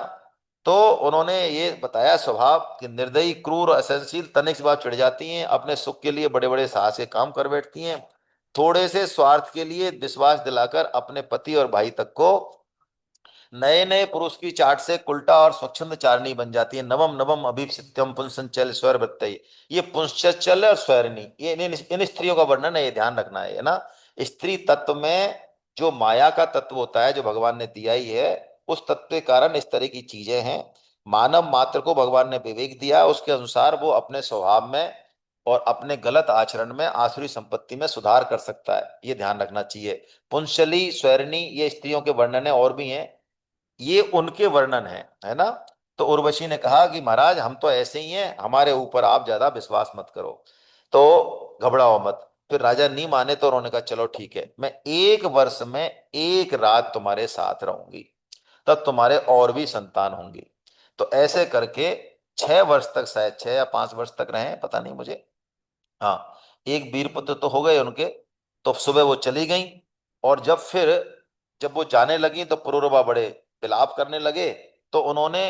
तो उन्होंने ये बताया स्वभाव कि निर्दयी, क्रूर, असहनशील, तनिक सी बात चिढ़ जाती हैं, अपने सुख के लिए बड़े बड़े साहस के काम कर बैठती हैं, थोड़े से स्वार्थ के लिए विश्वास दिलाकर अपने पति और भाई तक को नए नए पुरुष की चाट से कुल्टा और स्वच्छंद चारणी बन जाती है। नवम नवम अभिप्सित्यम पुंसंचल स्वर वृत्तये, ये पुंसचल और स्वरणी, ये इन स्त्रियों का वर्णन है, ये ध्यान रखना है ना। स्त्री तत्व में जो माया का तत्व होता है जो भगवान ने दिया ही है, उस तत्व के कारण इस तरह की चीजें हैं। मानव मात्र को भगवान ने विवेक दिया, उसके अनुसार वो अपने स्वभाव में और अपने गलत आचरण में आसुरी संपत्ति में सुधार कर सकता है, ये ध्यान रखना चाहिए। पुंशली, स्वैरिणी, ये स्त्रियों के वर्णन है, और भी हैं, ये उनके वर्णन है ना। तो उर्वशी ने कहा कि महाराज हम तो ऐसे ही हैं, हमारे ऊपर आप ज्यादा विश्वास मत करो, तो घबराओ मत। फिर राजा नहीं माने तो उन्होंने कहा चलो ठीक है, मैं 1 वर्ष में 1 रात तुम्हारे साथ रहूंगी, तब तुम्हारे और भी संतान होंगी। तो ऐसे करके 6 वर्ष तक, शायद 6 या 5 वर्ष तक रहे, पता नहीं मुझे। हाँ, एक वीर पुत्र तो हो गए उनके। तो सुबह वो चली गई, और जब वो जाने लगी तो पुरूरवा बड़े विलाप करने लगे। तो उन्होंने,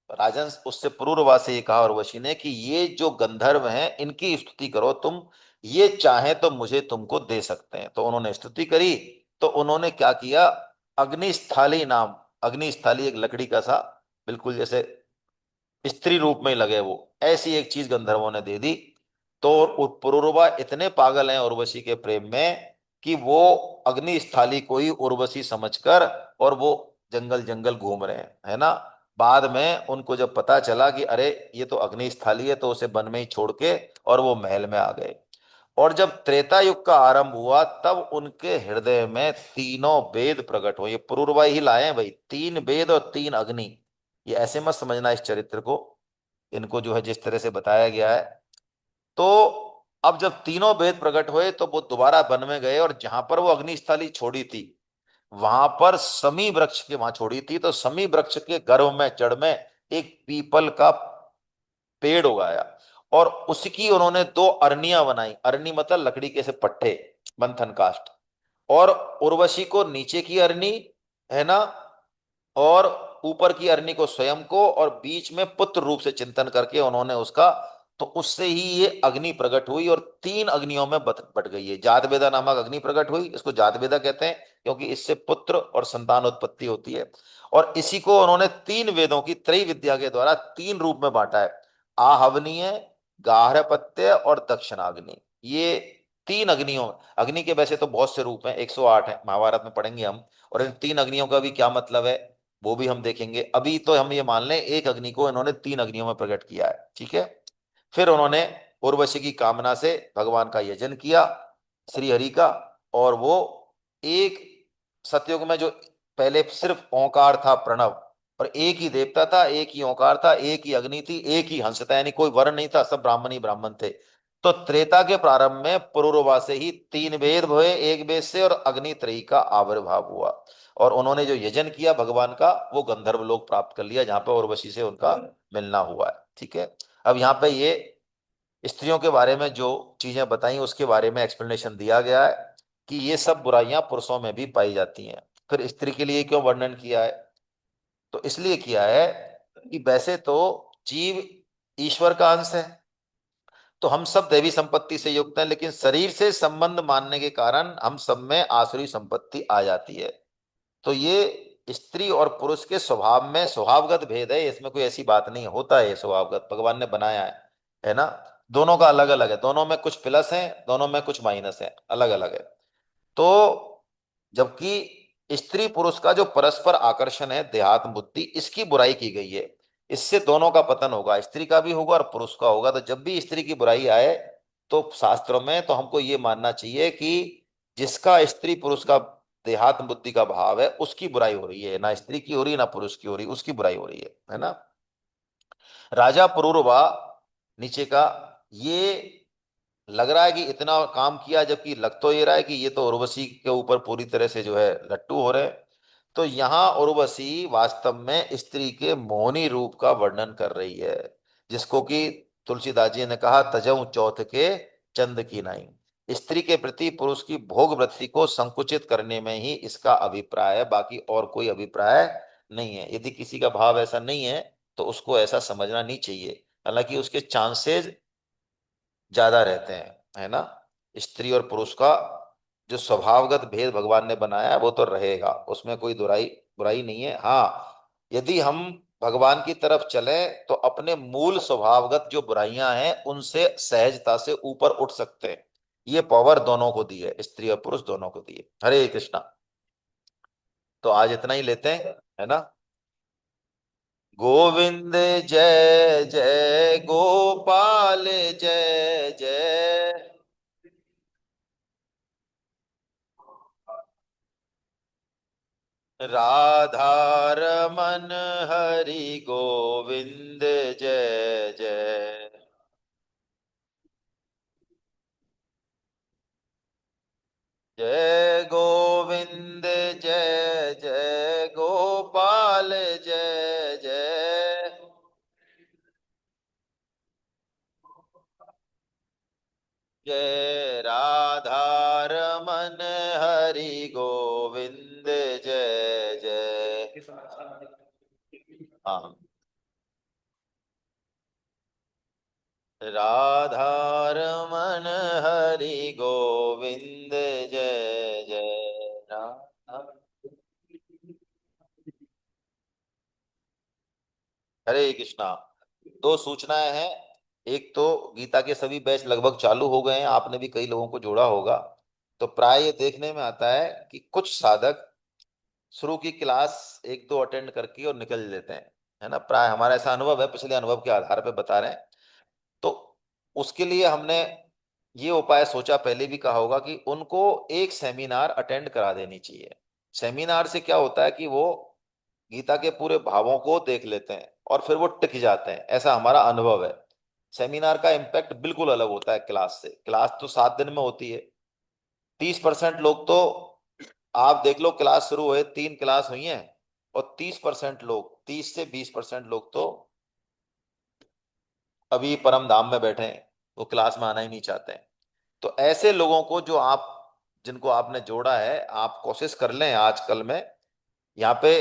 राजन उससे पुरूरवा से ये कहा उर्वशी ने कि ये जो गंधर्व हैं इनकी स्तुति करो तुम, ये चाहे तो मुझे तुमको दे सकते हैं। तो उन्होंने स्तुति करी। तो उन्होंने क्या किया, अग्निस्थाली नाम, अग्निस्थाली एक लकड़ी का सा, बिल्कुल जैसे स्त्री रूप में लगे वो, ऐसी एक चीज गंधर्वों ने दे दी। तो पुरूरवा इतने पागल हैं उर्वशी के प्रेम में कि वो अग्नि स्थाली को ही उर्वशी समझकर, और वो जंगल जंगल घूम रहे हैं, है ना। बाद में उनको जब पता चला कि अरे ये तो अग्नि स्थाली है, तो उसे वन में ही छोड़ के और वो महल में आ गए। और जब त्रेता युग का आरंभ हुआ तब उनके हृदय में तीनों वेद प्रकट हुए। ये पुरूरवा ही लाए हैं भाई, 3 वेद और 3 अग्नि। ये ऐसे मत समझना इस चरित्र को, इनको जो है जिस तरह से बताया गया है। तो अब जब तीनों वेद प्रकट हुए तो वो दोबारा वन में गए, और जहां पर वो अग्निस्थली छोड़ी थी वहां पर समी वृक्ष के वहां छोड़ी थी, तो समी वृक्ष के गर्भ में, जड़ में एक पीपल का पेड़ उगाया, और उसकी उन्होंने 2 अरनियां बनाई। अरनी मतलब लकड़ी के से पट्टे, मंथन काष्ठ। और उर्वशी को नीचे की अरनी, है ना, और ऊपर की अरनी को स्वयं को, और बीच में पुत्र रूप से चिंतन करके उन्होंने उसका, तो उससे ही ये अग्नि प्रकट हुई, और 3 अग्नियों में बट गई है। जातवेदा नामक अग्नि प्रकट हुई, इसको जातवेदा कहते हैं क्योंकि इससे पुत्र और संतान उत्पत्ति होती है। और इसी को उन्होंने 3 वेदों की त्रय विद्या के द्वारा 3 रूप में बांटा है, आहवनीय, गार्हपत्य और दक्षिणाग्नि। ये 3 अग्नियों, अग्नि के वैसे तो बहुत से रूप हैं, 108 है, महाभारत में पढ़ेंगे हम। और इन 3 अग्नियों का भी क्या मतलब है वो भी हम देखेंगे। अभी तो हम ये मान लें एक अग्नि को इन्होंने 3 अग्नियों में प्रकट किया है, ठीक है। फिर उन्होंने उर्वशी की कामना से भगवान का यजन किया, श्री हरि का। और वो एक, सतयुग में जो पहले सिर्फ ओंकार था, प्रणव, और एक ही देवता था, एक ही ओंकार था, एक ही अग्नि थी, एक ही हंस था, यानी कोई वर्ण नहीं था, सब ब्राह्मण ही ब्राह्मण थे। तो त्रेता के प्रारंभ में पुरूरवा से ही 3 वेद हुए, एक वेद से, और अग्नि त्रयी का आविर्भाव हुआ। और उन्होंने जो यजन किया भगवान का, वो गंधर्व लोक प्राप्त कर लिया, जहां पर उर्वशी से उनका मिलना हुआ है, ठीक है। अब यहाँ पे ये स्त्रियों के बारे में जो चीजें बताई उसके बारे में एक्सप्लेनेशन दिया गया है कि ये सब बुराइयां पुरुषों में भी पाई जाती हैं। फिर स्त्री के लिए क्यों वर्णन किया है, तो इसलिए किया है कि वैसे तो जीव ईश्वर का अंश है, तो हम सब दैवी संपत्ति से युक्त हैं, लेकिन शरीर से संबंध मानने के कारण हम सब में आसुरी संपत्ति आ जाती है। तो ये स्त्री और पुरुष के स्वभाव में स्वभावगत भेद है, इसमें कोई ऐसी बात नहीं, होता है ये स्वभावगत, भगवान ने बनाया है ना। दोनों का अलग अलग है, दोनों में कुछ प्लस है, दोनों में कुछ माइनस है, अलग अलग है। तो जबकि स्त्री पुरुष का जो परस्पर आकर्षण है, देहात्म बुद्धि, इसकी बुराई की गई है। इससे दोनों का पतन होगा, स्त्री का भी होगा और पुरुष का होगा। तो जब भी स्त्री की बुराई आए तो शास्त्रों में तो हमको ये मानना चाहिए कि जिसका स्त्री पुरुष का देहात्म बुद्धि का भाव है उसकी बुराई हो रही है, ना स्त्री की हो रही है ना पुरुष की हो रही है, उसकी बुराई हो रही है ना। राजा पुरूरवा, नीचे का, ये लग रहा है कि इतना काम किया, जबकि लग तो ये रहा है कि ये तो उर्वशी के ऊपर पूरी तरह से जो है लट्टू हो रहे हैं। तो यहाँ उर्वशी वास्तव में स्त्री के मोहनी रूप का वर्णन कर रही है, जिसको कि तुलसीदास जी ने कहा, तजऊ चौथ के चंद की नाई। स्त्री के प्रति पुरुष की भोग वृत्ति को संकुचित करने में ही इसका अभिप्राय है, बाकी और कोई अभिप्राय नहीं है। यदि किसी का भाव ऐसा नहीं है तो उसको ऐसा समझना नहीं चाहिए, हालांकि उसके चांसेस ज्यादा रहते हैं, है ना। स्त्री और पुरुष का जो स्वभावगत भेद भगवान ने बनाया है वो तो रहेगा, उसमें कोई बुराई बुराई नहीं है। हाँ, यदि हम भगवान की तरफ चले तो अपने मूल स्वभावगत जो बुराइयां हैं उनसे सहजता से ऊपर उठ सकते हैं। ये पावर दोनों को दी है, स्त्री और पुरुष दोनों को दी है। हरे कृष्णा। तो आज इतना ही लेते हैं, है ना। गोविंद जय जय गोपाल जय जय। राधा रमन हरि गोविंद जय जय। जय गोविंद जय जय गोपाल जय जय। जय राधा रमन हरि गोविंद जय जय। हाँ। राधा रमन हरि गोविंद जय जय राधा। हरे कृष्णा। दो सूचनाएं हैं। एक तो गीता के सभी बैच लगभग चालू हो गए हैं, आपने भी कई लोगों को जोड़ा होगा। तो प्राय ये देखने में आता है कि कुछ साधक शुरू की क्लास एक दो अटेंड करके और निकल लेते हैं। है ना, प्राय हमारा ऐसा अनुभव है, पिछले अनुभव के आधार पर बता रहे हैं। तो उसके लिए हमने ये उपाय सोचा, पहले भी कहा होगा, कि उनको एक सेमिनार अटेंड करा देनी चाहिए। सेमिनार से क्या होता है कि वो गीता के पूरे भावों को देख लेते हैं और फिर वो टिक जाते हैं, ऐसा हमारा अनुभव है। सेमिनार का इम्पैक्ट बिल्कुल अलग होता है क्लास से। क्लास तो 7 दिन में होती है। 30% लोग तो, आप देख लो, क्लास शुरू हुए 3 क्लास हुई हैं, और 30% लोग, 30 से 20% लोग तो अभी परम धाम में बैठे हैं, वो क्लास में आना ही नहीं चाहते हैं। तो ऐसे लोगों को, जो आप, जिनको आपने जोड़ा है, आप कोशिश कर लें आजकल में। यहाँ पे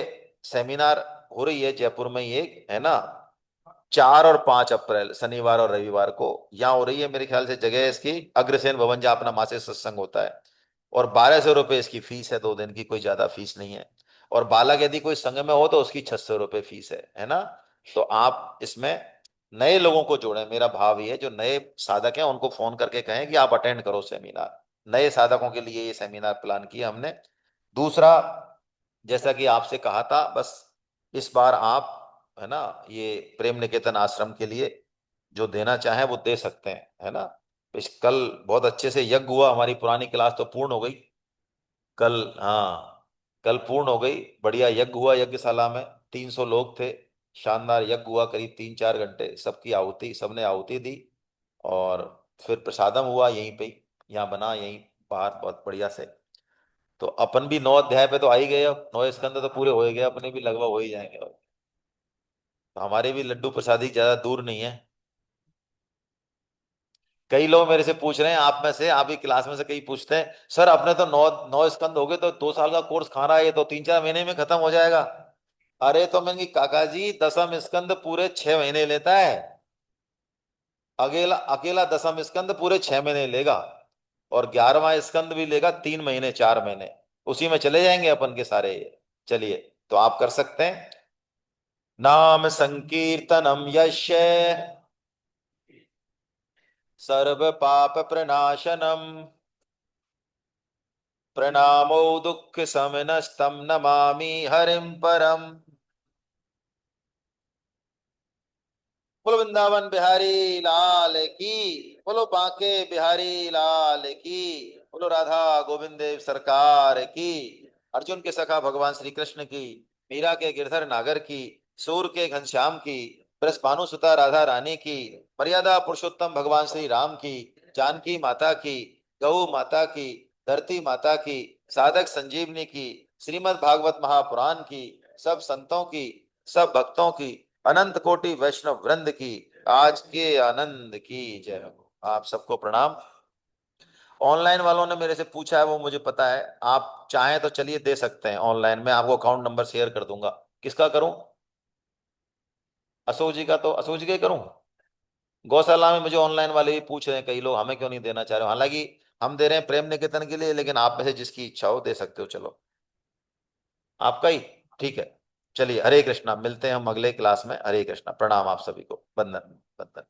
सेमिनार हो रही है जयपुर में ही एक, है ना, 4 और 5 अप्रैल, शनिवार और रविवार को यहाँ हो रही है। मेरे ख्याल से जगह है इसकी अग्रसेन भवन, जहाँ अपना मासिक सत्संग होता है। और 1200 रुपये इसकी फीस है, 2 दिन की, कोई ज्यादा फीस नहीं है। और बालक यदि कोई संघ में हो तो उसकी 600 रुपये फीस है ना। तो आप इसमें नए लोगों को जोड़ें। मेरा भाव ये है, जो नए साधक हैं उनको फोन करके कहें कि आप अटेंड करो सेमिनार। नए साधकों के लिए ये सेमिनार प्लान किया हमने। दूसरा, जैसा कि आपसे कहा था, बस इस बार आप, है ना, ये प्रेम निकेतन आश्रम के लिए जो देना चाहें वो दे सकते हैं, है ना। कल बहुत अच्छे से यज्ञ हुआ, हमारी पुरानी क्लास तो पूर्ण हो गई कल। हाँ, कल पूर्ण हो गई, बढ़िया यज्ञ हुआ यज्ञशाला में। 300 लोग थे। शानदार यज्ञ हुआ, करीब 3-4 घंटे सबकी आहुति, सबने आहुति दी। और फिर प्रसादम हुआ यहीं पे ही, यहाँ बना यहीं बाहर, बहुत बढ़िया से। तो अपन भी 9 अध्याय पे तो आ ही गए, अब 9 स्कंद तो पूरे हो ही गए, अपने भी लगभग हो ही जाएंगे। और तो हमारे भी लड्डू प्रसादी ज्यादा दूर नहीं है। कई लोग मेरे से पूछ रहे हैं, आप में से, आप ही क्लास में से कई पूछते हैं, सर अपने तो 9 9 स्कंद हो गए, तो 2 साल का कोर्स खा रहा है, ये तो 3-4 महीने में खत्म हो जाएगा। अरे तो मैंने कहा, काका जी, दसम स्कंद पूरे 6 महीने लेता है। अकेला अकेला दसम स्कंद पूरे 6 महीने लेगा। और 11वां स्कंद भी लेगा 3 महीने 4 महीने। उसी में चले जाएंगे अपन के सारे। चलिए, तो आप कर सकते हैं। नाम संकीर्तनम यस्य सर्व पाप प्रणाशनम, प्रणामो दुःख शमनस्तम नमामि हरिम परम। बोलो वृंदावन बिहारी लाल की। बोलो बांके बिहारी लाल की। बोलो राधा गोविंद देव सरकार की। अर्जुन के सखा भगवान श्री कृष्ण की। मीरा के गिरधर नागर की। सूर के घनश्याम की। बृषभानु सुता राधा रानी की। मर्यादा पुरुषोत्तम भगवान श्री राम की। जानकी माता की। गौ माता की। धरती माता की। साधक संजीवनी की। श्रीमद् भागवत महापुराण की। सब संतों की। सब भक्तों की। अनंत कोटि वैष्णव वृंद की। आज के आनंद की जय हो। आप सबको प्रणाम। ऑनलाइन वालों ने मेरे से पूछा है, वो मुझे पता है। आप चाहें तो चलिए दे सकते हैं ऑनलाइन, मैं आपको अकाउंट नंबर शेयर कर दूंगा। किसका करूं? अशोक जी का, तो अशोक जी का ही करूं। गौशाला में मुझे ऑनलाइन वाले भी पूछ रहे हैं कई लोग, हमें क्यों नहीं देना चाह रहे हो, हालांकि हम दे रहे हैं प्रेम निकेतन के लिए, लेकिन आप में से जिसकी इच्छा हो दे सकते हो। चलो, आपका ही। ठीक है। चलिए, हरे कृष्णा, मिलते हैं हम अगले क्लास में। हरे कृष्णा, प्रणाम आप सभी को, वंदन वंदन।